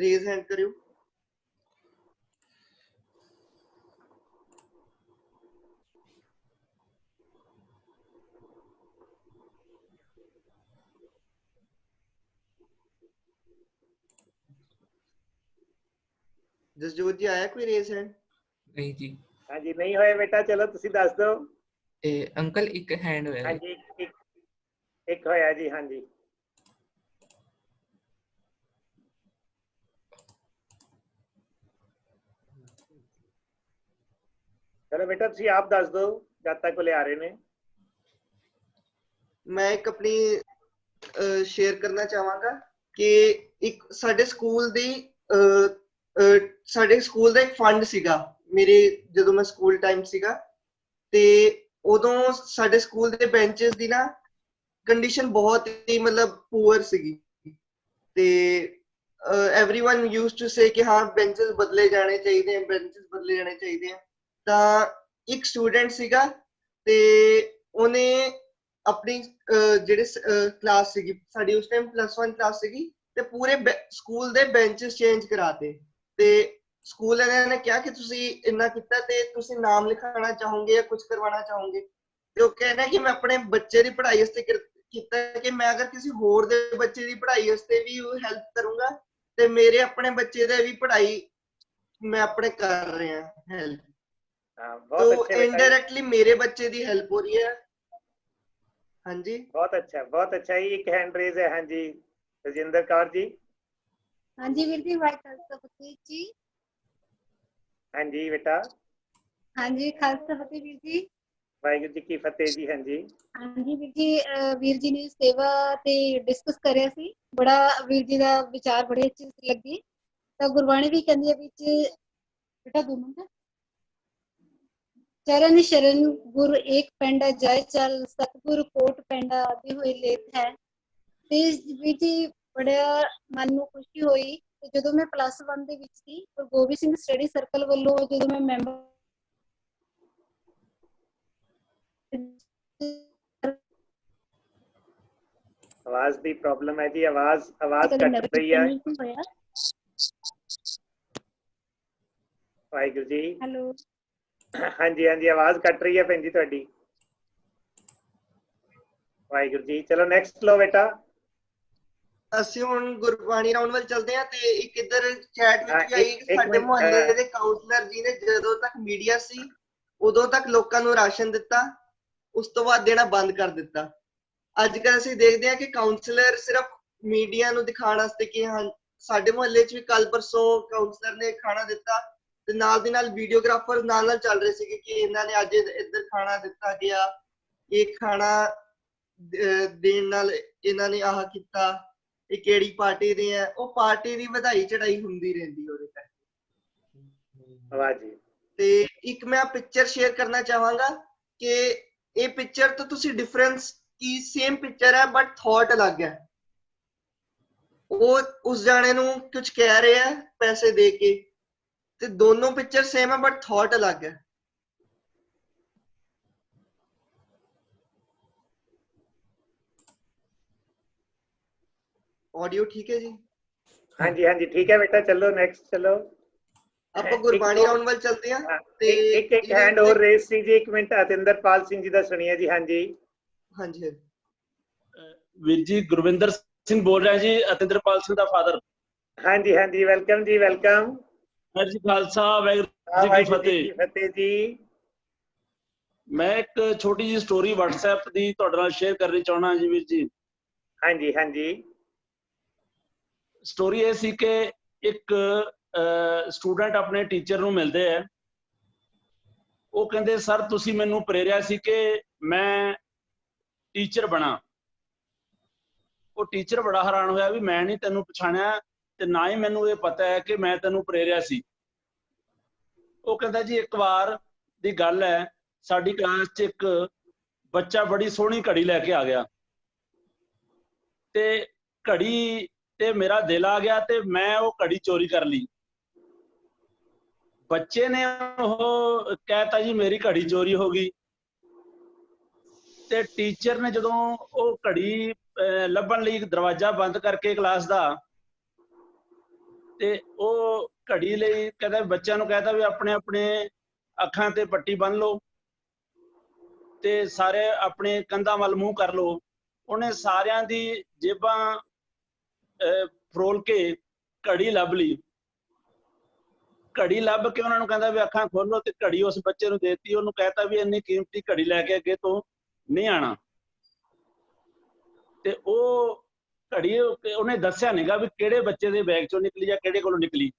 Speaker 4: ਰੇਜ਼ ਹੈਂਡ ਕਰਿਓ। ਜਸਜੋਤ ਜੀ ਆਇਆ ਕੋਈ ਰੇਜ਼ ਹੈਂਡ?
Speaker 3: ਨਹੀਂ ਜੀ।
Speaker 1: ਹਾਂਜੀ ਨਹੀਂ ਹੋਇਆ ਬੇਟਾ, ਚਲੋ ਤੁਸੀਂ ਦੱਸ ਦਿਓ।
Speaker 3: ਅੰਕਲ ਇੱਕ ਹੈਂਡ ਹੋਇਆ ਜੀ।
Speaker 1: ਹਾਂਜੀ ਇੱਕ ਹੋਇਆ ਜੀ। ਹਾਂਜੀ ਚਲੋ ਬੇਟਾ ਤੁਸੀਂ ਆਪ ਦੱਸ ਦਿਓ ਜਦ ਤੱਕ ਉਹ ਲਿਆ ਰਹੇ ਨੇ।
Speaker 4: ਮੈਂ ਇੱਕ ਆਪਣੀ ਸ਼ੇਅਰ ਕਰਨਾ ਚਾਹਾਂਗਾ ਕਿ ਇੱਕ ਸਾਡੇ ਸਕੂਲ ਦਾ ਇੱਕ ਫੰਡ ਸੀਗਾ ਮੇਰੇ, ਜਦੋਂ ਮੈਂ ਸਕੂਲ ਟਾਈਮ ਸੀਗਾ, ਤੇ ਉਦੋਂ ਸਾਡੇ ਸਕੂਲ ਦੇ ਬੈਂਚਸ ਦੀ ਨਾ ਕੰਡੀਸ਼ਨ ਬਹੁਤ ਹੀ ਮਤਲਬ ਪੂਅਰ ਸੀਗੀ, ਤੇ everyone used to say ਕਿ ਹਾਂ ਬੈਂਚਸ ਬਦਲੇ ਜਾਣੇ ਚਾਹੀਦੇ ਆ। ਤਾਂ ਇੱਕ ਸਟੂਡੈਂਟ ਸੀਗਾ ਤੇ ਉਹਨੇ ਆਪਣੀ ਜਿਹੜੇ ਕਲਾਸ ਸੀਗੀ ਸਾਡੀ ਉਸ ਟਾਈਮ +1 ਕਲਾਸ ਸੀਗੀ, ਤੇ ਪੂਰੇ ਸਕੂਲ ਦੇ ਬੈਂਚਸ ਚੇਂਜ ਕਰਾਤੇ। ਤੇ ਸਕੂਲ ਵਾਲਿਆਂ ਨੇ ਕਿਹਾ ਕਿ ਤੁਸੀਂ ਇੰਨਾ ਕੀਤਾ ਤੇ ਤੁਸੀਂ ਨਾਮ ਲਿਖਾਉਣਾ ਚਾਹੋਗੇ ਜਾਂ ਕੁਝ ਕਰਵਾਉਣਾ ਚਾਹੋਗੇ? ਤੇ ਉਹ ਕਹਿੰਦਾ ਕਿ ਮੈਂ ਆਪਣੇ ਬੱਚੇ ਦੀ ਪੜ੍ਹਾਈ ਵਾਸਤੇ ਕੀਤਾ ਕਿ ਮੈਂ ਅਗਰ ਕਿਸੇ ਹੋਰ ਦੇ ਬੱਚੇ ਦੀ ਪੜ੍ਹਾਈ ਵਾਸਤੇ ਵੀ ਹੈਲਪ ਕਰੂੰਗਾ ਤੇ ਮੇਰੇ ਆਪਣੇ ਬੱਚੇ ਦੇ ਵੀ ਪੜ੍ਹਾਈ ਮੈਂ ਆਪਣੇ ਕਰ ਰਿਹਾ ਹੈਲਪ,
Speaker 1: ਬਹੁਤ
Speaker 4: तो इनडायरेक्टली मेरे बच्चे दी हेल्प हो रही है। हाँ जी
Speaker 1: बहुत अच्छा ही। एक हैंड रेज है। हाँ जी रजिंदर कौर जी।
Speaker 7: हाँ जी वीर जी खालसा फतेह जी।
Speaker 1: हाँ जी बेटा।
Speaker 7: हाँ जी खालसा फतेह वीर जी।
Speaker 1: वाहिगुरू जी की फतेह जी। हाँ जी
Speaker 7: वीर जी ने सेवा ते डिस्कस करिया सी, बड़ा वीर जी दा विचार बड़े अच्छे लगे। तो गुरबाणी भी कहंदी है विच बेटा 2 मिनट। चरण शरण गुर एक पेंडा जाय चल, सतगुर कोट पेंडा आदि होए लेत है। ते वीर जी बड़ा मन नूं खुशी होई ते जदों मैं +1 ਦੇ ਵਿੱਚ ਸੀ ਗੁਰੂ ਗੋਬਿੰਦ ਸਿੰਘ ਸਟੱਡੀ ਸਰਕਲ ਵੱਲੋਂ ਜਦੋਂ ਮੈਂ ਮੈਂਬਰ
Speaker 1: आवाज दी प्रॉब्लम है जी। आवाज कट रही है। वाहिगुरू जी।
Speaker 7: हेलो
Speaker 1: हाँ जी आवाज कट रही है भैन जी तुहाडी। वाहिगुरू जी। चलो नेक्स्ट लो बेटा।
Speaker 4: ਅਸੀਂ ਹੁਣ ਗੁਰਬਾਣੀ ਰਾਉਂਡ ਵੱਲ ਚੱਲਦੇ ਹਾਂ ਤੇ ਇੱਕ ਇੱਧਰ ਚੈਟ ਵਿੱਚ ਵੀ ਆਈ ਕਿ ਸਾਡੇ ਮੁਹੱਲੇ ਦੇ ਕਾਉਂਸਲਰ ਜੀ ਨੇ ਜਦੋਂ ਤੱਕ ਮੀਡੀਆ ਸੀ ਉਦੋਂ ਤੱਕ ਲੋਕਾਂ ਨੂੰ ਰਾਸ਼ਨ ਦਿੱਤਾ, ਉਸ ਤੋਂ ਬਾਅਦ ਦੇਣਾ ਬੰਦ ਕਰ ਦਿੱਤਾ। ਅੱਜ ਕੱਲ੍ਹ ਅਸੀਂ ਦੇਖਦੇ ਹਾਂ ਕਿ ਕਾਉਂਸਲਰ ਸਿਰਫ ਮੀਡੀਆ ਨੂੰ ਦਿਖਾਉਣ ਵਾਸਤੇ ਕਿ ਹਾਂ ਸਾਡੇ ਮੁਹੱਲੇ 'ਚ ਵੀ ਕੱਲ ਪਰਸੋਂ ਕਾਉਂਸਲਰ ਨੇ ਖਾਣਾ ਦਿੱਤਾ ਤੇ ਨਾਲ ਦੀ ਨਾਲ ਵੀਡੀਓਗ੍ਰਾਫਰ ਨਾਲ ਚੱਲ ਰਹੇ ਸੀਗੇ ਕਿ ਇਹਨਾਂ ਨੇ ਅੱਜ ਇੱਧਰ ਖਾਣਾ ਦਿੱਤਾ ਗਿਆ, ਇਹ ਖਾਣਾ ਦੇਣ ਨਾਲ ਇਹਨਾਂ ਨੇ ਆਹ ਕੀਤਾ, ਇਹ ਕਿਹੜੀ ਪਾਰਟੀ ਦੇ ਆ, ਉਹ ਪਾਰਟੀ ਦੀ ਵਧਾਈ ਚੜਾਈ ਹੁੰਦੀ ਰਹਿੰਦੀ ਉਹਦੇ ਕਰਕੇ। ਤੇ ਇੱਕ ਮੈਂ ਪਿਕਚਰ ਸ਼ੇਅਰ ਕਰਨਾ ਚਾਹਾਂਗਾ ਕਿ ਇਹ ਪਿਕਚਰ ਤੋਂ ਤੁਸੀਂ ਡਿਫਰੈਂਸ ਕੀ, ਸੇਮ ਪਿਕਚਰ ਹੈ ਬਟ ਥॉट ਅਲੱਗ ਹੈ। ਉਹ ਉਸ ਜਾਣੇ ਨੂੰ ਕੁਝ ਕਹਿ ਰਿਹਾ ਪੈਸੇ ਦੇ ਕੇ ਤੇ ਦੋਨੋਂ ਪਿਕਚਰ ਸੇਮ ਹੈ ਬਟ ਥਾਟ ਅਲੱਗ ਹੈ। ਆਡੀਓ ਠੀਕ ਹੈ ਜੀ?
Speaker 1: ਹਾਂਜੀ ਹਾਂਜੀ ਠੀਕ ਹੈ ਬੇਟਾ, ਚਲੋ ਨੈਕਸਟ ਚਲੋ।
Speaker 4: ਆਪਾਂ ਗੁਰਬਾਣੀ ਰਾਉਂਡ ਵੱਲ ਚੱਲਦੇ ਹਾਂ।
Speaker 1: ਹਾਂ,
Speaker 4: ਤੇ
Speaker 1: ਇੱਕ ਹੈਂਡ ਹੋਰ ਰੇਸ ਸੀ ਜੀ, 1 ਮਿੰਟ। ਅਤਿੰਦਰਪਾਲ ਸਿੰਘ ਜੀ ਦਾ ਸੁਣੀਏ ਜੀ। ਹਾਂਜੀ
Speaker 4: ਹਾਂਜੀ
Speaker 8: ਵੀਰ ਜੀ ਗੁਰਵਿੰਦਰ ਸਿੰਘ ਬੋਲ ਰਿਹਾ ਜੀ, ਅਤਿੰਦਰਪਾਲ ਸਿੰਘ ਦਾ ਫਾਦਰ।
Speaker 1: ਹਾਂਜੀ ਹਾਂਜੀ, ਵੈਲਕਮ ਜੀ ਵੈਲਕਮ।
Speaker 8: ਵਾਹਿਗੁਰੂ ਜੀ ਖਾਲਸਾ, ਵਾਹਿਗੁਰੂ ਜੀ ਕੀ
Speaker 1: ਵਾਹਿਗੁਰੂ ਜੀ
Speaker 8: ਫਤਿਹ।
Speaker 1: ਕੀ ਫਤਿਹ ਜੀ।
Speaker 8: ਮੈਂ ਇੱਕ ਛੋਟੀ ਜਿਹੀ ਸਟੋਰੀ WhatsApp ਦੀ ਤੁਹਾਡੇ ਨਾਲ ਸ਼ੇਅਰ ਕਰਨੀ ਚਾਹਣਾ ਜੀ ਵੀਰ ਜੀ।
Speaker 1: ਹਾਂਜੀ ਹਾਂਜੀ
Speaker 8: ਸਟੋਰੀ ਇਹ ਸੀ ਕਿ ਇੱਕ ਸਟੂਡੈਂਟ ਆਪਣੇ ਟੀਚਰ ਨੂੰ ਮਿਲਦੇ ਹੈ। ਉਹ ਕਹਿੰਦੇ ਸਰ ਤੁਸੀਂ ਮੈਨੂੰ ਪ੍ਰੇਰਿਆ ਸੀ ਕਿ ਮੈਂ ਟੀਚਰ ਬਣਾ। ਉਹ ਟੀਚਰ ਬੜਾ ਹੈਰਾਨ ਹੋਇਆ ਵੀ ਮੈਂ ਨਹੀਂ ਤੈਨੂੰ ਪਛਾਣਿਆ ਤੇ ਨਾ ਹੀ ਮੈਨੂੰ ਇਹ ਪਤਾ ਹੈ ਕਿ ਮੈਂ ਤੈਨੂੰ ਪ੍ਰੇਰਿਆ ਸੀ। ਉਹ ਕਹਿੰਦਾ ਜੀ ਇੱਕ ਵਾਰ ਦੀ ਗੱਲ ਹੈ, ਸਾਡੀ ਕਲਾਸ 'ਚ ਇੱਕ ਬੱਚਾ ਬੜੀ ਸੋਹਣੀ ਘੜੀ ਲੈ ਕੇ ਆ ਗਿਆ ਤੇ ਘੜੀ ਤੇ ਮੇਰਾ ਦਿਲ ਆ ਗਿਆ ਤੇ ਮੈਂ ਉਹ ਘੜੀ ਚੋਰੀ ਕਰ ਲਈ। ਬੱਚੇ ਨੇ ਉਹ ਕਹਿਤਾ ਜੀ ਮੇਰੀ ਘੜੀ ਚੋਰੀ ਹੋ ਗਈ। ਤੇ ਟੀਚਰ ਨੇ ਜਦੋਂ ਉਹ ਘੜੀ ਲੱਭਣ ਲਈ ਦਰਵਾਜ਼ਾ ਬੰਦ ਕਰਕੇ ਕਲਾਸ ਦਾ, ਤੇ ਉਹ ਘੜੀ ਲਈ ਕਹਿੰਦਾ ਬੱਚਿਆਂ ਨੂੰ ਕਹਿਤਾ ਵੀ ਆਪਣੇ ਆਪਣੇ ਅੱਖਾਂ ਤੇ ਪੱਟੀ ਬੰਨ ਲਓ ਤੇ ਸਾਰੇ ਆਪਣੇ ਕੰਧਾਂ ਵੱਲ ਮੂੰਹ ਕਰ ਲਓ। ਉਹਨੇ ਸਾਰਿਆਂ ਦੀ ਜੇਬਾਂ ਫਰੋਲ ਕੇ ਘੜੀ ਲੱਭ ਲਈ। ਘੜੀ ਲੱਭ ਕੇ ਉਹਨਾਂ ਨੂੰ ਕਹਿੰਦਾ ਵੀ ਅੱਖਾਂ ਖੋਲੋ, ਤੇ ਘੜੀ ਉਸ ਬੱਚੇ ਨੂੰ ਦੇਤੀ। ਉਹਨੂੰ ਕਹਿਤਾ ਵੀ ਇੰਨੀ ਕੀਮਤੀ ਘੜੀ ਲੈ ਕੇ ਅੱਗੇ ਤੋਂ ਨਹੀਂ ਆਣਾ। ਤੇ ਉਹ ਘੜੀ ਉਹਨੇ ਦੱਸਿਆ ਨੀਗਾ ਵੀ ਕਿਹੜੇ ਬੱਚੇ ਦੇ ਬੈਗ ਚੋਂ ਨਿਕਲੀ ਜਾਂ ਕਿਹੜੇ ਕੋਲੋਂ ਨਿਕਲੀ।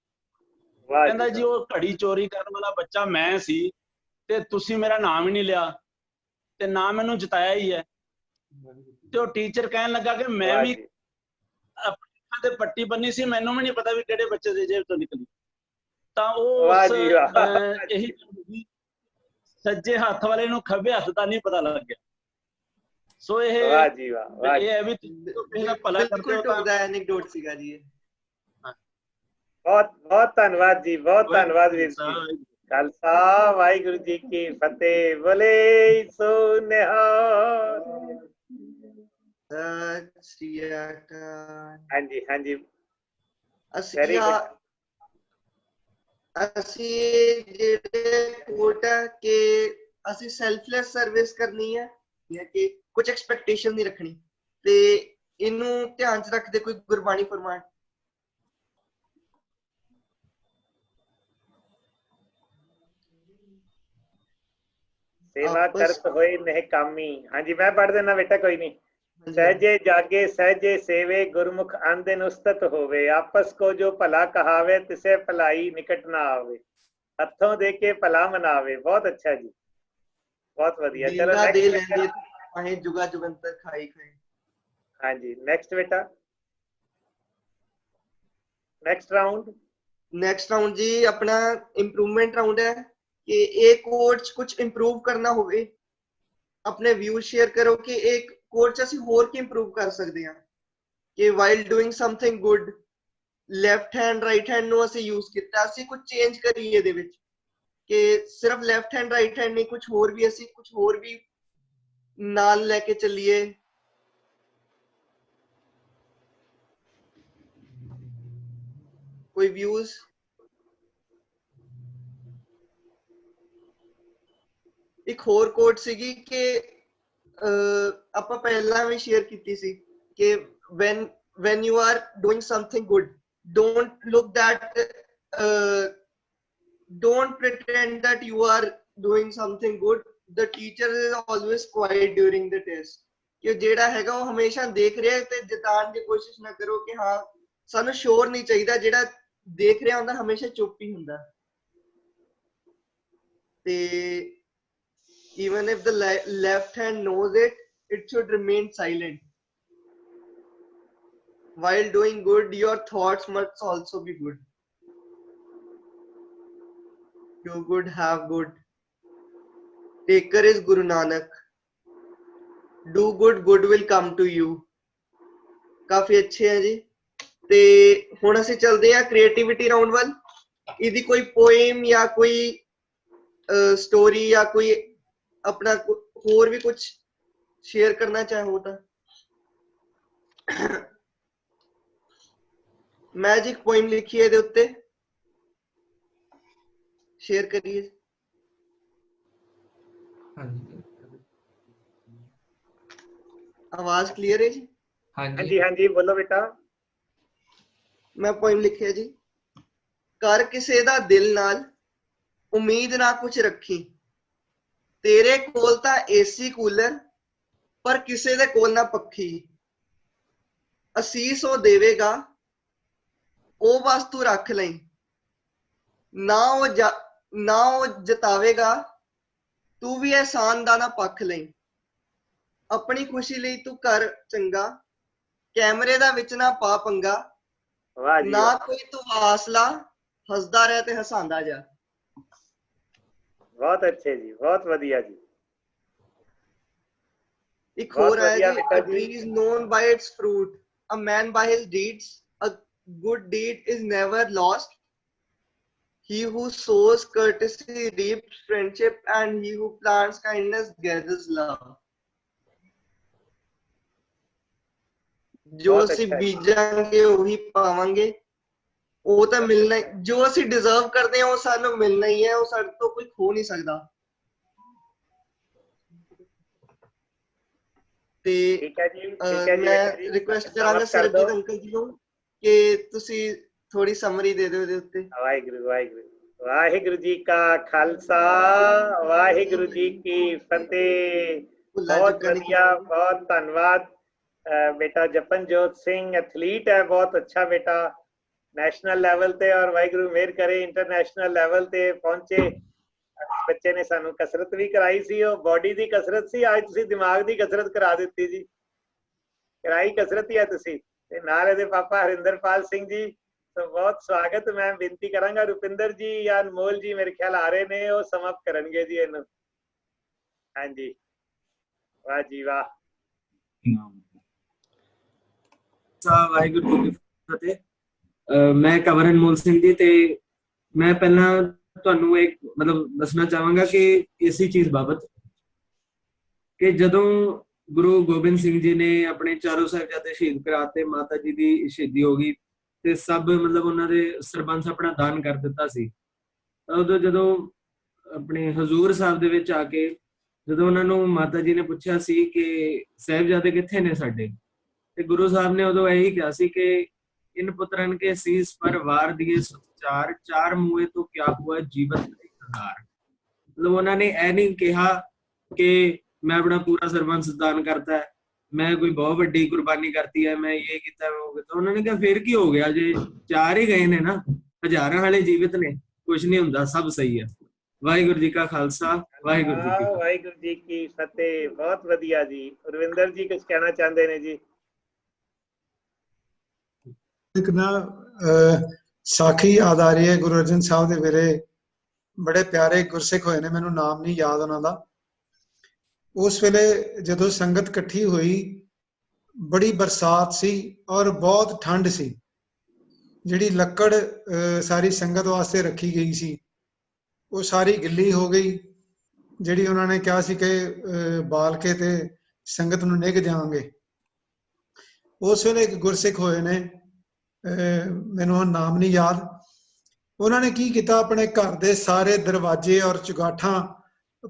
Speaker 1: ਵਾਹ
Speaker 8: ਕਹਿੰਦਾ ਜੀ ਉਹ ਘੜੀ ਚੋਰੀ ਕਰਨ ਵਾਲਾ ਬੱਚਾ ਮੈਂ ਸੀ ਤੇ ਤੁਸੀਂ ਮੇਰਾ ਨਾਮ ਹੀ ਨਹੀਂ ਲਿਆ ਤੇ ਨਾ ਮੈਨੂੰ ਜਿਤਾਇਆ ਹੀ ਹੈ। ਤੇ ਉਹ ਟੀਚਰ ਕਹਿਣ ਲੱਗਾ ਕਿ ਮੈਂ ਵੀ ਆਪਣੀ ਅੱਖਾਂ ਤੇ ਪੱਟੀ ਬੰਨੀ ਸੀ, ਮੈਨੂੰ ਵੀ ਨਹੀਂ ਪਤਾ ਵੀ ਕਿਹੜੇ ਬੱਚੇ ਦੇ ਜੇਬ ਤੋਂ ਨਿਕਲੀ। ਤਾਂ ਉਹ ਇਹੀ ਸੱਜੇ ਹੱਥ ਵਾਲੇ ਨੂੰ ਖੱਬੇ ਹੱਥ ਦਾ ਨਹੀਂ ਪਤਾ ਲੱਗਿਆ। ਸੋ ਇਹ ਹੈ ਵੀ ਤੁਸੀਂ ਭਲਾ ਕਰਦੇ ਹੋ ਤਾਂ
Speaker 4: ਐਨੈਕਡੋਟ ਸੀਗਾ ਜੀ ਇਹ।
Speaker 1: ਬਹੁਤ ਬਹੁਤ ਧੰਨਵਾਦ ਜੀ, ਬਹੁਤ ਧੰਨਵਾਦ ਵੀਰ ਜੀ। ਖਾਲਸਾ ਵਾਹਿਗੁਰੂ ਜੀ ਕੀ ਫਤਿਹ। ਬੋਲੇ ਸੋ ਨਿਹਾਲ। ਹਾਂਜੀ ਹਾਂਜੀ
Speaker 4: ਅਸੀਂ ਜਿਹੜੇ ਕੋਟ ਹੈ ਕਿ ਅਸੀਂ ਸੈਲਫਲੈਸ ਸਰਵਿਸ ਕਰਨੀ ਹੈ ਕਿ ਕੁਝ ਐਕਸਪੈਕਟੇਸ਼ਨ ਨਹੀਂ ਰੱਖਣੀ, ਤੇ ਇਹਨੂੰ ਧਿਆਨ ਚ ਰੱਖਦੇ ਕੋਈ ਗੁਰਬਾਣੀ ਫਰਮਾਨ।
Speaker 1: ਸੇਵਾ ਕਰਤ ਹੋਏ ਨਿਹਕਾਮੀ। ਹਾਂਜੀ ਮੈਂ ਪੜ੍ਹ ਦੇਣਾ ਬੇਟਾ, ਕੋਈ ਨਹੀਂ। ਸਹਿਜੇ ਜਾਗੇ ਸਹਿਜੇ ਸੇਵੇ, ਗੁਰਮੁਖ ਆਂਦਿਨ ਉਸਤਤ ਹੋਵੇ। ਆਪਸ ਕੋ ਜੋ ਭਲਾ ਕਹਾਵੇ, ਤਿਸੇ ਭਲਾਈ ਨਿਕਟ ਨਾ ਆਵੇ। ਹੱਥੋਂ ਦੇ ਕੇ ਭਲਾ ਮਨਾਵੇ। ਬਹੁਤ ਅੱਛਾ ਜੀ, ਬਹੁਤ ਵਧੀਆ। ਚਲੋ
Speaker 4: ਜੁਗਾ ਜੁਗੰਤਰ ਖਾਈ ਖਾਈ।
Speaker 1: ਹਾਂਜੀ ਨੈਕਸਟ ਬੇਟਾ, ਨੈਕਸਟ ਰਾਉਂਡ
Speaker 4: ਜੀ ਆਪਣਾ ਇੰਪਰੂਵਮੈਂਟ ਰਾਉਂਡ ਹੈ ਕਿ ਇਹ ਕੋਰਸ ਕੁਝ ਇੰਪਰੂਵ ਕਰਨਾ ਹੋਵੇ, ਆਪਣੇ ਵਿਊ ਸ਼ੇਅਰ ਕਰੋ ਕਿ ਇੱਕ ਕੋਰਸ ਅਸੀਂ ਹੋਰ ਕੀ ਇੰਪਰੂਵ ਕਰ ਸਕਦੇ ਹਾਂ। ਕਿ while doing something good, left hand right hand ਨੂੰ ਅਸੀਂ ਯੂਜ਼ ਕੀਤਾ, ਅਸੀਂ ਕੁਝ ਚੇਂਜ ਕਰੀਏ ਇਹਦੇ ਵਿੱਚ ਕਿ ਸਿਰਫ ਲੈਫਟ ਹੈਂਡ ਰਾਈਟ ਹੈਂਡ ਨਹੀਂ, ਕੁਝ ਹੋਰ ਵੀ ਅਸੀਂ ਕੁਝ ਹੋਰ ਵੀ ਨਾਲ ਲੈ ਕੇ ਚੱਲੀਏ। ਕੋਈ ਵਿਊਜ਼? ਇੱਕ ਹੋਰ ਕੋਟ ਸੀਗੀ ਕਿ ਆਪਾਂ ਪਹਿਲਾਂ ਵੀ ਸ਼ੇਅਰ ਕੀਤੀ ਸੀ ਕਿ when you are doing something good, don't pretend that you are doing something good. The teacher is always quiet during the test. ਕਿ ਜਿਹੜਾ ਹੈਗਾ ਉਹ ਹਮੇਸ਼ਾ ਦੇਖ ਰਿਹਾ ਤੇ ਜਿਤਾਉਣ ਦੀ ਕੋਸ਼ਿਸ਼ ਨਾ ਕਰੋ ਕਿ ਹਾਂ ਸਾਨੂੰ ਸ਼ੋਰ ਨਹੀਂ ਚਾਹੀਦਾ। ਜਿਹੜਾ ਦੇਖ ਰਿਹਾ ਹੁੰਦਾ ਹਮੇਸ਼ਾ ਚੁੱਪ ਹੀ ਹੁੰਦਾ। ਤੇ even if the left hand knows it, it should remain silent. While doing good, your thoughts must also be good. Do good, have good. Taker is Guru Nanak. Do good, good will come to you. ਕਾਫੀ ਅੱਛੇ ਹੈ ਜੀ। ਤੇ ਹੁਣ ਅਸੀਂ ਚੱਲਦੇ ਹਾਂ creativity round ਵੱਲ ਇਹਦੀ ਕੋਈ ਪੋਇਮ ਜਾਂ ਕੋਈ ਸਟੋਰੀ ਜਾਂ ਕੋਈ ਆਪਣਾ ਹੋਰ ਵੀ ਕੁਝ ਸ਼ੇਅਰ ਕਰਨਾ ਚਾਹੋ ਤਾਂ ਮੈਂ ਜੀ ਇੱਕ ਪੋਇਮ ਲਿਖੀ ਹੈ ਇਹਦੇ ਉੱਤੇ, ਸ਼ੇਅਰ ਕਰੀਏ।
Speaker 3: ਹਾਂਜੀ
Speaker 4: ਆਵਾਜ਼ ਕਲੀਅਰ ਹੈ ਜੀ?
Speaker 1: ਹਾਂਜੀ ਹਾਂਜੀ ਬੋਲੋ ਬੇਟਾ।
Speaker 4: ਮੈਂ ਪੋਇਮ ਲਿਖਿਆ ਜੀ। ਕਰ ਕਿਸੇ ਦਾ ਦਿਲ ਨਾਲ ਉਮੀਦ ਨਾ ਕੁਛ ਰੱਖੀ, ਤੇਰੇ ਕੋਲ ਤਾਂ ਏਸੀ ਕੂਲਰ ਪਰ ਕਿਸੇ ਦੇ ਕੋਲ ਨਾ ਪੱਖੀ। ਅਸੀਸ ਉਹ ਦੇਵੇਗਾ ਉਹ ਬਸ ਤੂੰ ਰੱਖ ਲਈ, ਨਾ ਉਹ ਜਤਾਵੇਗਾ ਤੂੰ ਵੀ ਅਹਿਸਾਨ ਦਾ ਨਾ ਪੱਖ ਲਈ। ਆਪਣੀ ਖੁਸ਼ੀ ਲਈ ਤੂੰ ਕਰ ਚੰਗਾ, ਕੈਮਰੇ ਦਾ ਵਿੱਚ ਨਾ ਪਾ ਪੰਗਾ।
Speaker 1: ਵਾਹ ਜੀ
Speaker 4: ਨਾ
Speaker 1: ਵਾਹ,
Speaker 4: ਕੋਈ ਤੂੰ ਆਸ ਲਾ, ਹੱਸਦਾ ਰਹਿ ਤੇ ਹਸਾਂਦਾ ਜਾ।
Speaker 1: ਬਹੁਤ ਅੱਛੇ ਜੀ, ਬਹੁਤ ਵਧੀਆ ਜੀ।
Speaker 4: ਇੱਕ
Speaker 1: ਬਹੁਤ
Speaker 4: ਹੋਰ ਹੈ
Speaker 1: ਵਧੀਆ
Speaker 4: ਜੀ।
Speaker 1: ਬੇਟਾ
Speaker 4: A
Speaker 1: ਜੀ।
Speaker 4: tree is known by its fruit, a man by his deeds. A good deed is never lost. He who sows courtesy reaps friendship, and he who plants kindness gathers love. ਜੋ
Speaker 1: ਬਹੁਤ
Speaker 4: ਅਸੀਂ
Speaker 1: ਅੱਛਾ ਜੀ।
Speaker 4: ਬੀਜਾਂਗੇ ਉਹੀ ਪਾਵਾਂਗੇ। ਉਹ ਤਾਂ ਮਿਲਣਾ, ਜੋ ਅਸੀਂ ਡਿਜ਼ਰਵ ਕਰਦੇ ਹਾਂ ਉਹ ਸਾਨੂੰ ਮਿਲਣਾ ਹੀ ਹੈ, ਉਹ ਸਾਡੇ ਤੋਂ ਕੋਈ ਖੋ ਨਹੀਂ ਸਕਦਾ। ਤੇ
Speaker 1: ਠੀਕ ਹੈ ਜੀ, ਠੀਕ ਹੈ ਜੀ
Speaker 4: ਮੈਂ
Speaker 1: ਬੇਟਾ ਜੀ,
Speaker 4: ਰਿਕੁਐਸਟ
Speaker 1: ਸਮਾਪਤ
Speaker 4: ਕਰਾਂਗਾ
Speaker 1: ਕਰ
Speaker 4: ਸਰਬਜੀਤ
Speaker 1: ਦਿਓ।
Speaker 4: ਅੰਕਲ ਜੀ ਨੂੰ ਕਿ ਤੁਸੀਂ ਥੋੜੀ ਸਮਰੀ ਦੇ ਦਿਓ ਇਹਦੇ ਉੱਤੇ।
Speaker 1: ਵਾਹਿਗੁਰੂ ਵਾਹਿਗੁਰੂ, ਵਾਹਿਗੁਰੂ ਜੀ ਕਾ ਖਾਲਸਾ, ਵਾਹਿਗੁਰੂ ਜੀ ਕੀ ਫਤਿਹ।
Speaker 4: ਭੁੱਲਾ
Speaker 1: ਬਹੁਤ
Speaker 4: ਚੁੱਕਾ ਨਹੀਂ
Speaker 1: ਵਧੀਆ,
Speaker 4: ਕੀਤਾ।
Speaker 1: ਬਹੁਤ ਧੰਨਵਾਦ। ਬੇਟਾ ਜਪਨਜੋਤ ਸਿੰਘ ਐਥਲੀਟ ਹੈ, ਬਹੁਤ ਅੱਛਾ ਬੇਟਾ, ਨੈਸ਼ਨਲ ਲੈਵਲ ਤੇ, ਔਰ ਵਾਹਿਗੁਰੂ ਮਿਹਰ ਕਰੇ ਇੰਟਰਨੈਸ਼ਨਲ ਲੈਵਲ ਤੇ ਪਹੁੰਚੇ। ਬੱਚੇ ਨੇ ਸਾਨੂੰ ਕਸਰਤ ਵੀ ਕਰਾਈ ਸੀ, ਉਹ ਬਾਡੀ ਦੀ ਕਸਰਤ ਸੀ, ਅੱਜ ਤੁਸੀਂ ਦਿਮਾਗ ਦੀ ਕਸਰਤ ਕਰਾ ਦਿੱਤੀ ਜੀ। ਕਰਾਈ ਕਸਰਤ ਹੀ ਹੈ ਤੁਸੀਂ। ਤੇ ਨਾਲ ਇਹਦੇ ਪਾਪਾ ਹਰਿੰਦਰਪਾਲ ਸਿੰਘ ਜੀ, ਤਾਂ ਬਹੁਤ ਸਵਾਗਤ। ਮੈਂ ਬੇਨਤੀ ਕਰਾਂਗਾ ਰੁਪਿੰਦਰ ਜੀ ਜਾਂ ਅਨਮੋਲ ਜੀ ਮੇਰੇ ਖਿਆਲ ਆ ਰਹੇ ਨੇ, ਉਹ ਸਮਾਪਤ ਕਰਨਗੇ ਜੀ ਇਹਨੂੰ। ਹਾਂਜੀ, ਵਾਹ ਜੀ ਵਾਹ।
Speaker 9: ਵਾਹਿਗੁਰੂ ਜੀ ਕੀ ਫਤਿਹ। ਮੈਂ ਕੰਵਰ ਅਨਮੋਲ ਸਿੰਘ ਜੀ, ਤੇ ਮੈਂ ਪਹਿਲਾਂ ਤੁਹਾਨੂੰ ਇੱਕ ਮਤਲਬ ਦੱਸਣਾ ਚਾਹਾਂਗਾ ਕਿ ਇਸੇ ਚੀਜ਼ ਬਾਬਤ ਕਿ ਜਦੋਂ ਗੁਰੂ ਗੋਬਿੰਦ ਸਿੰਘ ਜੀ ਨੇ ਆਪਣੇ ਚਾਰੋਂ ਸਾਹਿਬਜ਼ਾਦੇ ਸ਼ਹੀਦ ਕਰਾਤੇ, ਮਾਤਾ ਜੀ ਦੀ ਸ਼ਹੀਦੀ ਹੋ ਗਈ ਤੇ ਸਭ ਮਤਲਬ ਉਹਨਾਂ ਦੇ ਸਰਬੰਸ ਆਪਣਾ ਦਾਨ ਕਰ ਦਿੱਤਾ ਸੀ, ਤਾਂ ਉਦੋਂ ਜਦੋਂ ਆਪਣੇ ਹਜ਼ੂਰ ਸਾਹਿਬ ਦੇ ਵਿੱਚ ਆ ਕੇ ਜਦੋਂ ਉਹਨਾਂ ਨੂੰ ਮਾਤਾ ਜੀ ਨੇ ਪੁੱਛਿਆ ਸੀ ਕਿ ਸਾਹਿਬਜ਼ਾਦੇ ਕਿੱਥੇ ਨੇ ਸਾਡੇ, ਤੇ ਗੁਰੂ ਸਾਹਿਬ ਨੇ ਉਦੋਂ ਇਹੀ ਕਿਹਾ ਸੀ ਕਿ ਇਨ ਪੁੱਤਰਨ ਕੇ ਸੀਸ ਪਰ ਵਾਰ ਦਿਏ ਚਾਰ, ਚਾਰ ਮੂਏ ਤੋਂ ਕਿਆ ਹੁਆ ਜੀਵਤ ਹਜ਼ਾਰ। ਮਤਲਬ ਉਹਨਾਂ ਨੇ ਇਹ ਨਹੀਂ ਕਿਹਾ ਕਿ ਮੈਂ ਆਪਣਾ ਪੂਰਾ ਸਰਬੰਸ ਦਾਨ ਕਰਤਾ ਹੈ, ਮੈਂ ਕੋਈ ਬਹੁਤ ਵੱਡੀ ਕੁਰਬਾਨੀ ਕਰਤੀ ਹੈ, ਮੈਂ ਇਹ ਕੀਤਾ ਮੈਂ ਉਹ ਕੀਤਾ। ਉਹਨਾਂ ਨੇ ਕਿਹਾ ਫਿਰ ਕੀ ਹੋ ਗਿਆ, ਜੇ ਚਾਰ ਹੀ ਗਏ ਨੇ ਨਾ, ਹਜ਼ਾਰਾਂ ਵਾਲੇ ਜੀਵਿਤ ਨੇ, ਕੁਝ ਨਹੀਂ ਹੁੰਦਾ, ਸਭ ਸਹੀ ਹੈ। ਵਾਹਿਗੁਰੂ ਜੀ ਕਾ ਖਾਲਸਾ, ਵਾਹਿਗੁਰੂ ਜੀ ਕੀ ਫਤਿਹ।
Speaker 1: ਵਾਹਿਗੁਰੂ ਜੀ ਕੀ ਫਤਿਹ। ਬਹੁਤ ਵਧੀਆ ਜੀ। ਰਵਿੰਦਰ ਜੀ ਕੁਝ ਕਹਿਣਾ ਚਾਹੁੰਦੇ ਨੇ ਜੀ?
Speaker 10: ਇੱਕ ਨਾ ਸਾਖੀ ਯਾਦ ਆ ਰਹੀ ਹੈ ਗੁਰੂ ਅਰਜਨ ਸਾਹਿਬ ਦੇ ਵੇਲੇ, ਬੜੇ ਪਿਆਰੇ ਗੁਰਸਿੱਖ ਹੋਏ ਨੇ, ਮੈਨੂੰ ਨਾਮ ਨਹੀਂ ਯਾਦ ਉਹਨਾਂ ਦਾ। ਉਸ ਵੇਲੇ ਜਦੋਂ ਸੰਗਤ ਇਕੱਠੀ ਹੋਈ, ਬੜੀ ਬਰਸਾਤ ਸੀ ਔਰ ਬਹੁਤ ਠੰਡ ਸੀ। ਜਿਹੜੀ ਲੱਕੜ ਸਾਰੀ ਸੰਗਤ ਵਾਸਤੇ ਰੱਖੀ ਗਈ ਸੀ ਉਹ ਸਾਰੀ ਗਿੱਲੀ ਹੋ ਗਈ, ਜਿਹੜੀ ਉਹਨਾਂ ਨੇ ਕਿਹਾ ਸੀ ਕਿ ਬਾਲ ਕੇ ਤੇ ਸੰਗਤ ਨੂੰ ਨਿੱਘ ਜਾਵਾਂਗੇ। ਉਸ ਵੇਲੇ ਇੱਕ ਗੁਰਸਿੱਖ ਹੋਏ ਨੇ, ਮੈਨੂੰ ਹੁਣ ਨਾਮ ਨਹੀਂ ਯਾਦ, ਉਹਨਾਂ ਨੇ ਕੀ ਕੀਤਾ, ਆਪਣੇ ਘਰ ਦੇ ਸਾਰੇ ਦਰਵਾਜ਼ੇ ਔਰ ਚੁਗਾਠਾਂ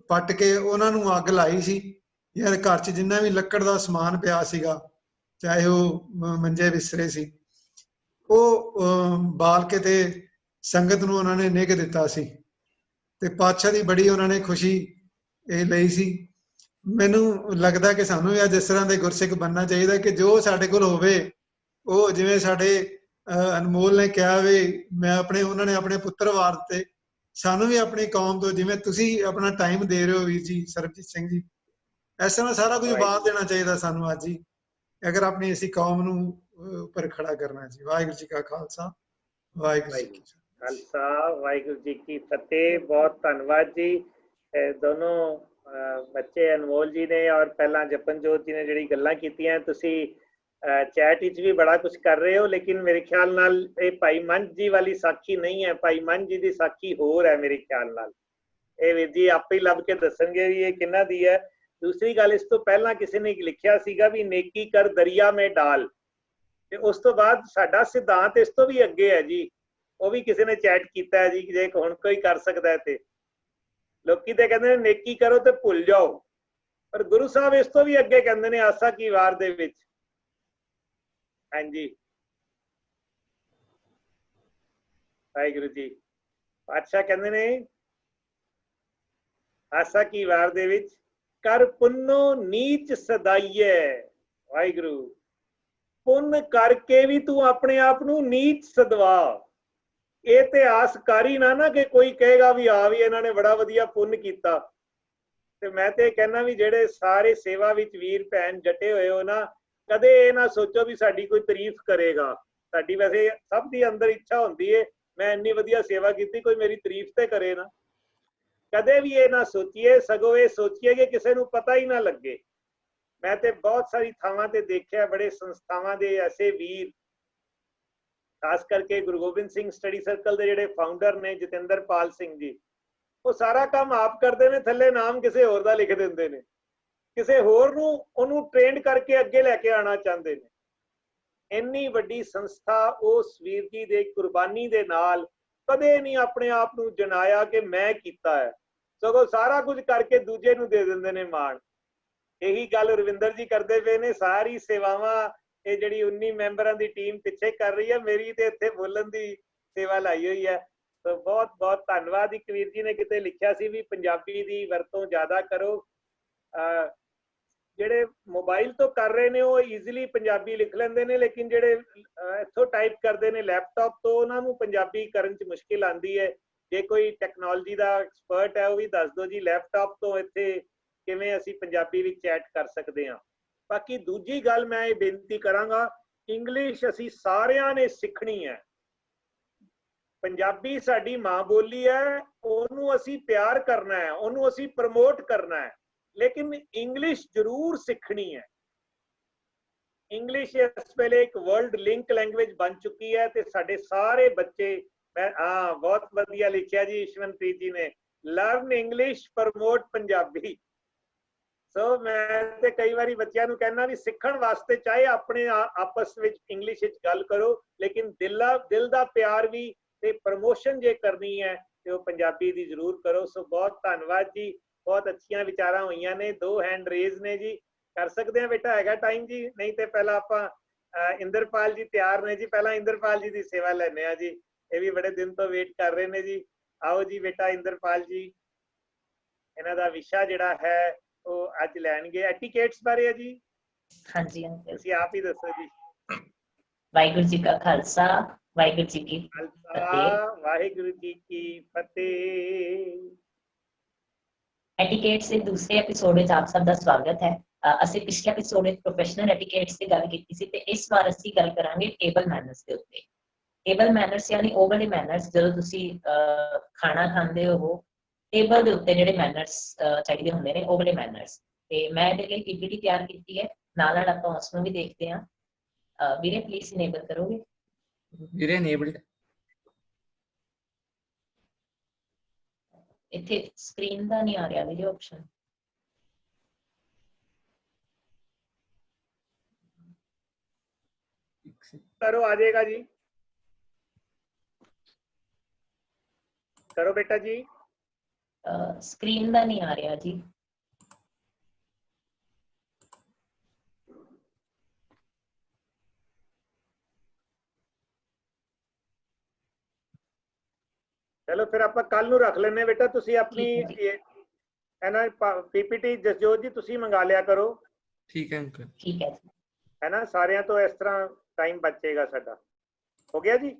Speaker 10: ਪੱਟ ਕੇ ਉਹਨਾਂ ਨੂੰ ਅੱਗ ਲਾਈ ਸੀ। ਯਾਰ ਘਰ 'ਚ ਜਿੰਨਾ ਵੀ ਲੱਕੜ ਦਾ ਸਮਾਨ ਪਿਆ ਸੀਗਾ, ਚਾਹੇ ਉਹ ਮੰਜੇ ਬਿਸਤਰੇ ਸੀ, ਉਹ ਬਾਲ ਕੇ ਤੇ ਸੰਗਤ ਨੂੰ ਉਹਨਾਂ ਨੇ ਨਿੱਘ ਦਿੱਤਾ ਸੀ। ਤੇ ਪਾਤਸ਼ਾਹ ਦੀ ਬੜੀ ਉਹਨਾਂ ਨੇ ਖੁਸ਼ੀ ਇਹ ਲਈ ਸੀ। ਮੈਨੂੰ ਲੱਗਦਾ ਕਿ ਸਾਨੂੰ ਵੀ ਅੱਜ ਇਸ ਤਰ੍ਹਾਂ ਦੇ ਗੁਰਸਿੱਖ ਬਣਨਾ ਚਾਹੀਦਾ ਕਿ ਜੋ ਸਾਡੇ ਕੋਲ ਹੋਵੇ, ਉਹ ਜਿਵੇਂ ਸਾਡੇ ਅਨਮੋਲ ਨੇ ਕਿਹਾ ਵੀ ਮੈਂ ਆਪਣੇ, ਉਹਨਾਂ ਨੇ ਆਪਣੇ ਪੁੱਤਰ ਵਾਰ ਦਿੱਤੇ, ਸਾਨੂੰ ਵੀ ਆਪਣੀ ਕੌਮ ਤੋਂ, ਜਿਵੇਂ ਤੁਸੀਂ ਆਪਣਾ ਟਾਈਮ ਦੇ ਰਹੇ ਹੋ ਵੀਰ ਜੀ ਸਰਬਜੀਤ ਸਿੰਘ ਜੀ, ਇਸ ਤਰ੍ਹਾਂ ਸਾਰਾ ਕੁਝ ਵਾਰ ਦੇਣਾ ਚਾਹੀਦਾ ਸਾਨੂੰ ਅੱਜ ਹੀ, ਅਗਰ ਆਪਣੀ ਇਸੀ ਕੌਮ ਨੂੰ ਉੱਪਰ ਖੜਾ ਕਰਨਾ ਜੀ। ਵਾਹਿਗੁਰੂ ਜੀ ਕਾ ਖਾਲਸਾ, ਵਾਹਿਗੁਰੂ ਜੀ ਕੀ ਫਤਿਹ।
Speaker 1: ਖਾਲਸਾ, ਵਾਹਿਗੁਰੂ ਜੀ ਕੀ ਫਤਿਹ। ਬਹੁਤ ਧੰਨਵਾਦ ਜੀ। ਦੋਨੋਂ ਬੱਚੇ ਅਨਮੋਲ ਜੀ ਨੇ ਔਰ ਪਹਿਲਾਂ ਜਪਨਜੋਤ ਜੀ ਨੇ ਜਿਹੜੀ ਗੱਲਾਂ ਕੀਤੀਆਂ, ਤੁਸੀਂ ਚੈਟ ਵਿੱਚ ਵੀ ਬੜਾ ਕੁਝ ਕਰ ਰਹੇ ਹੋ, ਲੇਕਿਨ ਮੇਰੇ ਖਿਆਲ ਨਾਲ ਇਹ ਭਾਈ ਮੰਝ ਜੀ ਵਾਲੀ ਸਾਖੀ ਨਹੀਂ ਹੈ। ਭਾਈ ਮੰਝ ਜੀ ਦੀ ਸਾਖੀ ਹੋਰ ਹੈ ਮੇਰੇ ਖਿਆਲ ਨਾਲ। ਇਹ ਵੀਰ ਜੀ ਆਪੇ ਹੀ ਲੱਭ ਕੇ ਦੱਸਣਗੇ ਵੀ ਇਹ ਕਿਹਨਾਂ ਦੀ ਹੈ। ਦੂਸਰੀ ਗੱਲ, ਇਸ ਤੋਂ ਪਹਿਲਾਂ ਕਿਸੇ ਨੇ ਲਿਖਿਆ ਸੀਗਾ ਵੀ ਨੇਕੀ ਕਰ ਦਰਿਆ ਮੇਂ ਡਾਲ, ਤੇ ਉਸ ਤੋਂ ਬਾਅਦ ਸਾਡਾ ਸਿਧਾਂਤ ਇਸ ਤੋਂ ਵੀ ਅੱਗੇ ਹੈ ਜੀ। ਉਹ ਵੀ ਕਿਸੇ ਨੇ ਚੈਟ ਕੀਤਾ ਹੈ ਜੀ, ਜੇ ਹੁਣ ਕੋਈ ਕਰ ਸਕਦਾ ਹੈ ਤੇ। ਲੋਕੀ ਤੇ ਕਹਿੰਦੇ ਨੇ ਨੇਕੀ ਕਰੋ ਤੇ ਭੁੱਲ ਜਾਓ, ਪਰ ਗੁਰੂ ਸਾਹਿਬ ਇਸ ਤੋਂ ਵੀ ਅੱਗੇ ਕਹਿੰਦੇ ਨੇ ਆਸਾ ਕੀ ਵਾਰ ਦੇ ਵਿੱਚ। ਹਾਂਜੀ ਵਾਹਿਗੁਰੂ ਜੀ। ਪਾਤਸ਼ਾਹ ਕਹਿੰਦੇ ਨੇ ਆਸਾ ਕੀ ਵਾਰ ਦੇ ਵਿੱਚ ਕਰ ਪੁੰਨੋ ਨੀਚ ਸਦਾਈਏ। ਵਾਹਿਗੁਰੂ, ਪੁੰਨ ਕਰਕੇ ਵੀ ਤੂੰ ਆਪਣੇ ਆਪ ਨੂੰ ਨੀਚ ਸਦਵਾ। ਇਹ ਤੇ ਆਸ ਕਰੀ ਨਾ ਕਿ ਕੋਈ ਕਹੇਗਾ ਵੀ ਆ ਵੀ ਇਹਨਾਂ ਨੇ ਬੜਾ ਵਧੀਆ ਪੁੰਨ ਕੀਤਾ। ਤੇ ਮੈਂ ਤੇ ਕਹਿਣਾ ਵੀ ਜਿਹੜੇ ਸਾਰੇ ਸੇਵਾ ਵਿੱਚ ਵੀਰ ਭੈਣ ਜਟੇ ਹੋਏ ਹੋ ਨਾ, ਕਦੇ ਇਹ ਨਾ ਸੋਚੋ ਵੀ ਸਾਡੀ ਕੋਈ ਤਾਰੀਫ ਕਰੇਗਾ। ਸਾਡੀ ਵੈਸੇ ਸਭ ਦੀ ਅੰਦਰ ਇੱਛਾ ਹੁੰਦੀ ਹੈ ਮੈਂ ਇੰਨੀ ਵਧੀਆ ਸੇਵਾ ਕੀਤੀ, ਕੋਈ ਮੇਰੀ ਤਾਰੀਫ ਤੇ ਕਰੇ ਨਾ। ਕਦੇ ਵੀ ਇਹ ਨਾ ਸੋਚੀਏ, ਸਗੋਂ ਇਹ ਸੋਚੀਏ ਕਿ ਕਿਸੇ ਨੂੰ ਪਤਾ ਹੀ ਨਾ ਲੱਗੇ। ਮੈਂ ਤੇ ਬਹੁਤ ਸਾਰੀ ਥਾਵਾਂ ਤੇ ਦੇਖਿਆ, ਬੜੇ ਸੰਸਥਾਵਾਂ ਦੇ ਐਸੇ ਵੀਰ, ਖਾਸ ਕਰਕੇ ਗੁਰੂ ਗੋਬਿੰਦ ਸਿੰਘ ਸਟੱਡੀ ਸਰਕਲ ਦੇ ਜਿਹੜੇ ਫਾਊਂਡਰ ਨੇ ਜਤਿੰਦਰਪਾਲ ਸਿੰਘ ਜੀ, ਉਹ ਸਾਰਾ ਕੰਮ ਆਪ ਕਰਦੇ ਨੇ, ਥੱਲੇ ਨਾਮ ਕਿਸੇ ਹੋਰ ਦਾ ਲਿਖ ਦਿੰਦੇ ਨੇ। ਕਿਸੇ ਹੋਰ ਨੂੰ ਉਹਨੂੰ ਟ੍ਰੇਨਡ ਕਰਕੇ ਅੱਗੇ ਲੈ ਕੇ ਆਉਣਾ ਚਾਹੁੰਦੇ ਨੇ। ਇੰਨੀ ਵੱਡੀ ਸੰਸਥਾ ਉਸ ਵੀਰ ਜੀ ਦੇ ਕੁਰਬਾਨੀ ਦੇ ਨਾਲ ਕਦੇ ਨਹੀਂ ਆਪਣੇ ਆਪ ਨੂੰ ਜਨਾਇਆ ਕਿ ਮੈਂ ਕੀਤਾ ਹੈ, ਸਗੋਂ ਸਾਰਾ ਕੁਝ ਕਰਕੇ ਦੂਜੇ ਨੂੰ ਦੇ ਦਿੰਦੇ ਨੇ ਮਾਣ। ਇਹੀ ਗੱਲ ਰਵਿੰਦਰ ਜੀ ਕਰਦੇ ਪਏ ਨੇ। ਸਾਰੀ ਸੇਵਾਵਾਂ ਇਹ ਜਿਹੜੀ 19 ਮੈਂਬਰਾਂ ਦੀ ਟੀਮ ਪਿੱਛੇ ਕਰ ਰਹੀ ਹੈ, ਮੇਰੀ ਤੇ ਇੱਥੇ ਬੋਲਣ ਦੀ ਸੇਵਾ ਲਾਈ ਹੋਈ ਹੈ। ਤਾਂ ਬਹੁਤ ਬਹੁਤ ਧੰਨਵਾਦ। ਇੱਕ ਵੀਰ ਜੀ ਨੇ ਕਿਤੇ ਲਿਖਿਆ ਸੀ ਵੀ ਪੰਜਾਬੀ ਦੀ ਵਰਤੋਂ ਜ਼ਿਆਦਾ ਕਰੋ। ਜਿਹੜੇ ਮੋਬਾਈਲ ਤੋਂ ਕਰ ਰਹੇ ਨੇ ਉਹ ਈਜ਼ੀਲੀ ਪੰਜਾਬੀ ਲਿਖ ਲੈਂਦੇ ਨੇ, ਲੇਕਿਨ ਜਿਹੜੇ ਇੱਥੋਂ ਟਾਈਪ ਕਰਦੇ ਨੇ ਲੈਪਟਾਪ ਤੋਂ, ਉਹਨਾਂ ਨੂੰ ਪੰਜਾਬੀ ਕਰਨ 'ਚ ਮੁਸ਼ਕਿਲ ਆਉਂਦੀ ਹੈ। ਜੇ ਕੋਈ ਟੈਕਨੋਲੋਜੀ ਦਾ ਐਕਸਪਰਟ ਹੈ ਉਹ ਵੀ ਦੱਸ ਦਿਓ ਜੀ, ਲੈਪਟਾਪ ਤੋਂ ਇੱਥੇ ਕਿਵੇਂ ਅਸੀਂ ਪੰਜਾਬੀ ਵਿੱਚ ਚੈਟ ਕਰ ਸਕਦੇ ਹਾਂ। ਬਾਕੀ ਦੂਜੀ ਗੱਲ ਮੈਂ ਇਹ ਬੇਨਤੀ ਕਰਾਂਗਾ, ਇੰਗਲਿਸ਼ ਅਸੀਂ ਸਾਰਿਆਂ ਨੇ ਸਿੱਖਣੀ ਹੈ। ਪੰਜਾਬੀ ਸਾਡੀ ਮਾਂ ਬੋਲੀ ਹੈ, ਉਹਨੂੰ ਅਸੀਂ ਪਿਆਰ ਕਰਨਾ ਹੈ, ਉਹਨੂੰ ਅਸੀਂ ਪ੍ਰਮੋਟ ਕਰਨਾ ਹੈ, ਲੇਕਿਨ ਇੰਗਲਿਸ਼ ਜ਼ਰੂਰ ਸਿੱਖਣੀ ਹੈ। ਇੰਗਲਿਸ਼ ਇਸ ਵੇਲੇ ਇੱਕ ਵਰਲਡ ਲਿੰਕ ਲੈਂਗੁਏਜ ਬਣ ਚੁੱਕੀ ਹੈ ਤੇ ਸਾਡੇ ਸਾਰੇ ਬੱਚੇ, ਮੈਂ ਬਹੁਤ ਵਧੀਆ ਲਿਖਿਆ ਜੀ ਈਸ਼ਵਨਪ੍ਰੀਤ ਜੀ ਨੇ, ਲਰਨ ਇੰਗਲਿਸ਼ ਪ੍ਰਮੋਟ ਪੰਜਾਬੀ। ਸੋ ਮੈਂ ਤੇ ਕਈ ਵਾਰੀ ਬੱਚਿਆਂ ਨੂੰ ਕਹਿਣਾ ਵੀ ਸਿੱਖਣ ਵਾਸਤੇ ਚਾਹੇ ਆਪਣੇ ਆਪਸ ਵਿੱਚ ਇੰਗਲਿਸ਼ ਵਿੱਚ ਗੱਲ ਕਰੋ, ਲੇਕਿਨ ਦਿਲ ਦਾ ਪਿਆਰ ਵੀ ਤੇ ਪ੍ਰਮੋਸ਼ਨ ਜੇ ਕਰਨੀ ਹੈ ਤੇ ਉਹ ਪੰਜਾਬੀ ਦੀ ਜ਼ਰੂਰ ਕਰੋ। ਸੋ ਬਹੁਤ ਧੰਨਵਾਦ ਜੀ, ਬਹੁਤ ਅੱਛੀਆਂ ਵਿਚਾਰਾਂ ਹੋਈਆਂ ਨੇ। 2 ਹੈਂਡ ਰੇਜ਼ ਨੇ ਜੀ, ਕਰ ਸਕਦੇ ਆ ਬੇਟਾ, ਹੈਗਾ ਟਾਈਮ ਜੀ? ਨਹੀਂ ਤੇ ਪਹਿਲਾਂ ਆਪਾਂ ਇੰਦਰਪਾਲ ਜੀ ਤਿਆਰ ਨੇ ਜੀ, ਪਹਿਲਾਂ ਇੰਦਰਪਾਲ ਜੀ ਦੀ ਸੇਵਾ ਲੈਣੇ ਆ ਜੀ, ਇਹ ਵੀ ਬੜੇ ਦਿਨ ਤੋਂ ਵੇਟ ਕਰ ਰਹੇ ਨੇ ਜੀ। ਆਓ ਜੀ ਬੇਟਾ ਇੰਦਰਪਾਲ ਜੀ, ਇਹਨਾਂ ਦਾ ਵਿਸ਼ਾ ਜਿਹੜਾ ਹੈ ਉਹ ਅੱਜ ਲੈਣਗੇ, ਐਟੀਕੇਟਸ ਬਾਰੇ ਹੈ ਜੀ।
Speaker 11: ਹਾਂਜੀ ਅੰਕਲ,
Speaker 1: ਤੁਸੀਂ ਆਪ ਹੀ ਦੱਸੋ ਜੀ।
Speaker 11: ਵਾਹਿਗੁਰੂ ਜੀ ਕਾ ਖਾਲਸਾ, ਵਾਹਿਗੁਰੂ ਜੀ ਕੀ
Speaker 1: ਖਾਲਸਾ, ਵਾਹਿਗੁਰੂ ਜੀ ਕੀ ਫਤਿਹ।
Speaker 11: ਐਟੀਕੇਟਸ ਦੇ ਦੂਸਰੇ ਐਪੀਸੋਡ ਵਿੱਚ ਆਪ ਸਭ ਦਾ ਸਵਾਗਤ ਹੈ। ਅਸੀਂ ਪਿਛਲੇ ਐਪੀਸੋਡ ਵਿੱਚ ਪ੍ਰੋਫੈਸ਼ਨਲ ਐਟੀਕੇਟਸ ਦੀ ਗੱਲ ਕੀਤੀ ਸੀ ਤੇ ਇਸ ਵਾਰ ਅਸੀਂ ਗੱਲ ਕਰਾਂਗੇ ਟੇਬਲ ਮੈਨਰਸ ਦੇ ਉੱਤੇ। ਟੇਬਲ ਮੈਨਰਸ ਯਾਨੀ ਉਹ ਵਾਲੇ ਮੈਨਰਸ ਜਦੋਂ ਤੁਸੀਂ ਖਾਣਾ ਖਾਂਦੇ ਹੋ, ਟੇਬਲ ਦੇ ਉੱਤੇ ਜਿਹੜੇ ਮੈਨਰਸ ਚਾਹੀਦੇ ਹੁੰਦੇ ਨੇ, ਉਹ ਵਾਲੇ ਮੈਨਰਸ। ਤੇ ਮੈਂ ਇਹਦੇ ਲਈ ਪੀਪੀਟੀ ਤਿਆਰ ਕੀਤੀ ਹੈ, ਨਾਲ ਨਾਲ ਆਪਾਂ ਉਸ ਨੂੰ ਵੀ ਦੇਖਦੇ ਹਾਂ। ਵੀਰੇ ਪਲੀਜ਼ ਇਨੇਬਲ ਕਰੋਗੇ?
Speaker 3: ਵੀਰੇ ਇਨੇਬਲ
Speaker 11: ਇੱਥੇ ਸਕਰੀਨ ਦਾ ਨਹੀਂ ਆ ਰਿਹਾ ਵੀਰੇ ਆਪਸ਼ਨ।
Speaker 1: ਕਰੋ, ਆ ਜਾਏਗਾ ਜੀ, ਕਰੋ ਬੇਟਾ ਜੀ।
Speaker 11: ਸਕਰੀਨ ਦਾ ਨਹੀਂ ਆ ਰਿਹਾ ਜੀ।
Speaker 1: ਚਲੋ ਫਿਰ ਆਪਾਂ ਕੱਲ ਨੂੰ ਰੱਖ ਲੈਣੇ ਬੇਟਾ। ਤੁਸੀਂ ਆਪਣੀ ਪੀਪੀਟੀ ਜਸਜੋਤ ਜੀ ਤੁਸੀਂ ਮੰਗਾ ਲਿਆ ਕਰੋ।
Speaker 3: ਠੀਕ ਹੈ ਅੰਕਲ।
Speaker 11: ਠੀਕ ਹੈ
Speaker 1: ਹੈ ਨਾ, ਸਾਰਿਆਂ ਤੋਂ ਇਸ ਤਰ੍ਹਾਂ ਟਾਈਮ ਬਚੇਗਾ ਸਾਡਾ। ਹੋ ਗਿਆ ਜੀ?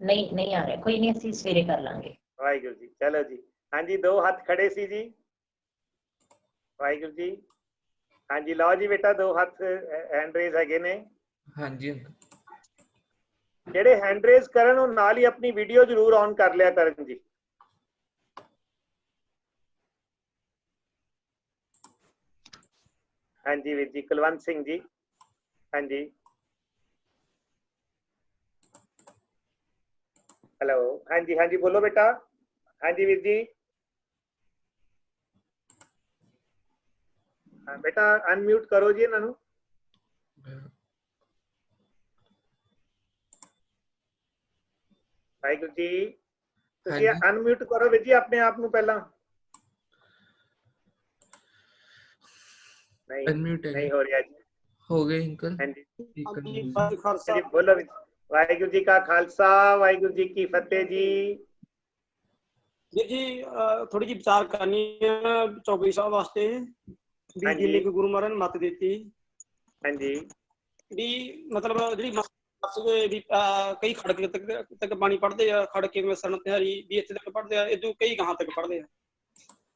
Speaker 11: ਨਹੀਂ ਆ ਰਿਹਾ, ਕੋਈ ਨਹੀਂ, ਅਸੀਂ ਸਵੇਰੇ ਕਰ ਲਾਂਗੇ।
Speaker 1: ਵਾਹਿਗੁਰੂ ਜੀ। ਚਲੋ ਜੀ, ਹਾਂਜੀ 2 ਹੱਥ ਖੜੇ ਸੀ ਜੀ। ਵਾਹਿਗੁਰੂ ਜੀ। ਹਾਂਜੀ ਲਓ ਜੀ ਬੇਟਾ, 2 ਹੱਥ ਹੈਂਡ ਰੇਜ਼ ਹੈਗੇ ਨੇ।
Speaker 3: ਹਾਂਜੀ ਅੰਕਲ।
Speaker 1: ਜਿਹੜੇ ਹੈਂਡ ਰੇਜ਼ ਕਰਨ ਉਹ ਨਾਲ ਹੀ ਆਪਣੀ ਵੀਡੀਓ ਜ਼ਰੂਰ ਔਨ ਕਰ ਲਿਆ ਕਰਨ ਜੀ। ਹਾਂਜੀ ਵੀਰ ਜੀ ਕੁਲਵੰਤ ਸਿੰਘ ਜੀ ਹਾਂਜੀ ਹੈਲੋ ਹਾਂਜੀ ਹਾਂਜੀ ਬੋਲੋ ਬੇਟਾ ਹਾਂਜੀ ਵੀਰ ਜੀ ਹਾਂ ਬੇਟਾ ਅਨਮਿਊਟ ਕਰੋ ਜੀ ਇਹਨਾਂ ਨੂੰ ਵਾਹਿਗੁਰੂ ਜੀ ਤੁਸੀਂ
Speaker 3: ਹਾਂਜੀ
Speaker 1: ਅਨਮਿਊਟ ਕਰੋ ਵੀਰ ਜੀ ਆਪਣੇ ਆਪ ਨੂੰ ਪਹਿਲਾਂ ਨਹੀਂ
Speaker 3: ਅਨਮਿਊਟ ਹੈ
Speaker 1: ਨਹੀਂ
Speaker 3: ਜੀ
Speaker 1: ਹੋ ਰਿਹਾ ਜੀ
Speaker 3: ਹੋ ਗਏ ਅੰਕਲ
Speaker 1: ਹਾਂਜੀ
Speaker 3: ਠੀਕ ਕਰ
Speaker 1: ਹਾਂਜੀ
Speaker 3: ਲਓ।
Speaker 1: ਬੋਲੋ ਵੀਰ ਜੀ। ਵਾਹਿਗੁਰੂ ਜੀ ਕਾ ਖਾਲਸਾ ਵਾਹਿਗੁਰੂ ਜੀ ਕੀ ਫਤਿਹ ਜੀ
Speaker 12: ਵੀਰ ਜੀ ਥੋੜੀ ਜਿਹੀ ਵਿਚਾਰ ਕਰਨੀ ਹੈ ਚੌਬੀ ਸਾਹਿਬ ਵਾਸਤੇ ਵੀ
Speaker 1: ਹਾਂਜੀ।
Speaker 12: ਜਿੰਨੀ ਕੁ ਗੁਰੂ ਮਹਾਰਾਜ ਨੇ ਮੱਤ ਦਿੱਤੀ
Speaker 1: ਹਾਂਜੀ
Speaker 12: ਵੀ ਮਤਲਬ ਜਿਹੜੀ ਸੀਗੇ ਵੀ ਕਈ ਖੜਕੇ ਤੱਕ ਬਾਣੀ ਪੜ੍ਹਦੇ ਆ ਖੜਕੇ ਵਿੱਚ ਸਰਨ ਤਿਹਾਰੀ ਵੀ ਇੱਥੇ ਤੱਕ ਪੜ੍ਹਦੇ ਆ ਇਦੋਂ ਕਈ ਗਾਹਾਂ ਤੱਕ ਪੜ੍ਹਦੇ ਆ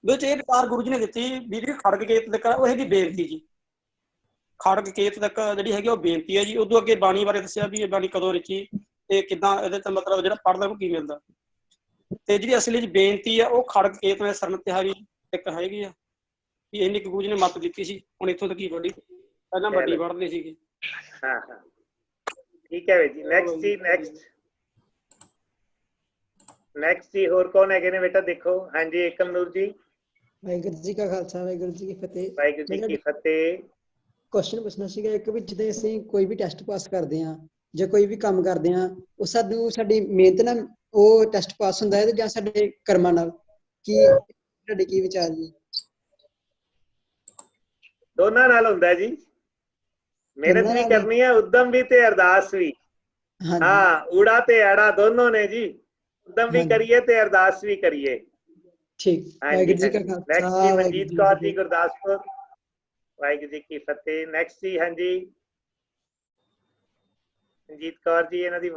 Speaker 12: ਵਿੱਚ ਇਹ ਵਿਚਾਰ ਗੁਰੂ ਜੀ ਨੇ ਦਿੱਤੀ ਵੀ ਜਿਹੜੀ ਖੜਕ ਕੇਤ ਤੱਕ ਉਹ ਹੈਗੀ ਬੇਨਤੀ ਜੀ ਖੜਕ ਕੇਤ ਤੱਕ ਜਿਹੜੀ ਹੈਗੀ ਉਹ ਬੇਨਤੀ ਹੈ ਜੀ ਉਦੋਂ ਅੱਗੇ ਬਾਣੀ ਬਾਰੇ ਦੱਸਿਆ ਵੀ ਇਹ ਬਾਣੀ ਕਦੋਂ ਰਚੀ ਤੇ ਕਿੱਦਾਂ ਇਹਦੇ ਤੇ ਮਤਲਬ ਜਿਹੜਾ ਪੜ੍ਹਦਾ ਉਹ ਕੀ ਮਿਲਦਾ ਤੇ ਜਿਹੜੀ ਅਸਲੀ ਬੇਨਤੀ ਆ ਉਹ ਖੜਕ ਕੇਤ ਵਿੱਚ ਸਰਨ ਤਿਹਾਰੀ ਇੱਕ ਹੈਗੀ ਆ ਵੀ ਇੰਨੀ ਕੁ ਗੁਰੂ ਜੀ ਨੇ ਮੱਤ ਦਿੱਤੀ ਸੀ ਹੁਣ ਇੱਥੋਂ ਤੱਕ ਹੀ ਪੜ੍ਹੀ ਪਹਿਲਾਂ ਵੱਡੀ ਪੜ੍ਹਦੇ ਸੀਗੇ
Speaker 1: ਹਾਂ ਹਾਂ ਠੀਕ ਹੈ ਵੀਰ ਜੀ ਨੈਕਸਟ ਜੀ ਨੈਕਸਟ ਜੀ ਹੋਰ ਕੌਣ ਹੈਗੇ ਨੇ ਬੇਟਾ ਦੇਖੋ ਹਾਂਜੀ ਏਕਮ ਨੂਰ ਜੀ
Speaker 6: ਵਾਹਿਗੁਰੂ ਜੀ ਕਾ ਖਾਲਸਾ ਵਾਹਿਗੁਰੂ ਜੀ ਕੀ ਫਤਿਹ
Speaker 1: ਵਾਹਿਗੁਰੂ ਜੀ ਕੀ ਫਤਿਹ
Speaker 6: ਕੁਐਸਚਨ ਪੁੱਛਣਾ ਸੀਗਾ ਇੱਕ ਵੀ ਜਦੋਂ ਅਸੀਂ ਕੋਈ ਵੀ ਟੈਸਟ ਪਾਸ ਕਰਦੇ ਹਾਂ ਜਾਂ ਕੋਈ ਵੀ ਕੰਮ ਕਰਦੇ ਹਾਂ ਉਹ ਸਾਨੂੰ ਸਾਡੀ ਮਿਹਨਤ ਨਾਲ ਉਹ ਟੈਸਟ ਪਾਸ ਹੁੰਦਾ ਹੈ ਜਾਂ ਸਾਡੇ ਕਰਮਾਂ ਨਾਲ ਕੀ ਤੁਹਾਡੇ ਕੀ ਵਿਚਾਰ ਜੀ
Speaker 1: ਦੋਨਾਂ ਨਾਲ ਹੁੰਦਾ ਜੀ ਮਿਹਨਤ ਵੀ ਕਰਨੀ ਹੈ ਉਦਮ ਵੀ ਤੇ ਅਰਦਾਸ ਵੀ ਹਾਂ ਊੜਾ ਤੇ ਆੜਾ ਦੋਨੋਂ ਨੇ ਜੀ ਉਦਮ ਵੀ ਕਰੀਏ ਤੇ ਅਰਦਾਸ ਵੀ ਕਰੀਏ
Speaker 6: ਠੀਕ ਵਾਹਿਗੁਰੂ ਜੀ ਕਾ ਖਾਲਸਾ
Speaker 1: ਨੈਕਸਟ ਜੀ ਮਨਜੀਤ ਕੌਰ ਜੀ ਗੁਰਦਾਸਪੁਰ ਵਾਹਿਗੁਰੂ ਜੀ ਕੀ ਫਤਿਹ ਨੈਕਸਟ ਜੀ ਹਾਂਜੀ ਮਨਜੀਤ ਕੌਰ ਜੀ ਇਹਨਾਂ ਦੀ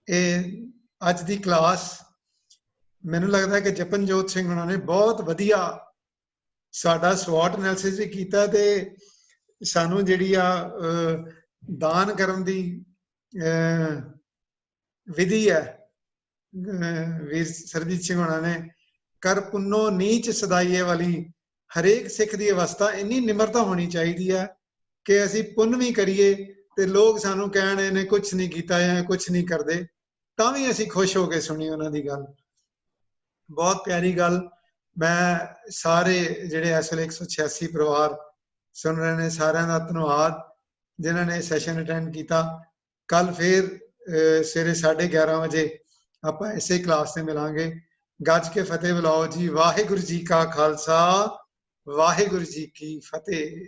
Speaker 10: ਇਹ ਅੱਜ ਦੀ ਕਲਾਸ ਮੈਨੂੰ ਲੱਗਦਾ ਕਿ ਜਪਨਜੋਤ ਸਿੰਘ ਉਹਨਾਂ ਨੇ ਬਹੁਤ ਵਧੀਆ ਸਾਡਾ ਸਵੋਟ ਐਨਾਲਿਸਿਸ ਵੀ ਕੀਤਾ ਤੇ ਸਾਨੂੰ ਜਿਹੜੀ ਆ ਦਾਨ ਕਰਨ ਦੀ ਵਿਧੀ ਹੈ ਵੀਰ ਸਰਜੀਤ ਸਿੰਘ ਹੋਣਾ ਨੇ ਕਰ ਪੁੰਨੋ ਨੀਚ ਸਦਾਈਏ ਵਾਲੀ ਹਰੇਕ ਸਿੱਖ ਦੀ ਅਵਸਥਾ ਇੰਨੀ ਨਿਮਰਤਾ ਹੋਣੀ ਚਾਹੀਦੀ ਹੈ ਕਿ ਅਸੀਂ ਪੁੰਨ ਵੀ ਕਰੀਏ ਤੇ ਲੋਕ ਸਾਨੂੰ ਕਹਿਣ ਇਹਨੇ ਕੁਛ ਨਹੀਂ ਕੀਤਾ ਜਾਂ ਕੁਛ ਨਹੀਂ ਕਰਦੇ ਤਾਂ ਵੀ ਅਸੀਂ ਖੁਸ਼ ਹੋ ਕੇ ਸੁਣੀ ਉਹਨਾਂ ਦੀ ਗੱਲ। ਬਹੁਤ ਪਿਆਰੀ ਗੱਲ। ਮੈਂ ਸਾਰੇ ਜਿਹੜੇ ਇਸ ਵੇਲੇ 186 ਪਰਿਵਾਰ ਸੁਣ ਰਹੇ ਨੇ ਸਾਰਿਆਂ ਦਾ ਧੰਨਵਾਦ ਜਿਨ੍ਹਾਂ ਨੇ ਸੈਸ਼ਨ ਅਟੈਂਡ ਕੀਤਾ। ਕੱਲ ਫਿਰ ਸਵੇਰੇ 11:30 ਵਜੇ ਆਪਾਂ ਇਸੇ ਕਲਾਸ ਤੇ ਮਿਲਾਂਗੇ। ਗੱਜ ਕੇ ਫਤਿਹ ਬੁਲਾਓ ਜੀ। ਵਾਹਿਗੁਰੂ ਜੀ ਕਾ ਖਾਲਸਾ ਵਾਹਿਗੁਰੂ ਜੀ ਕੀ ਫਤਿਹ।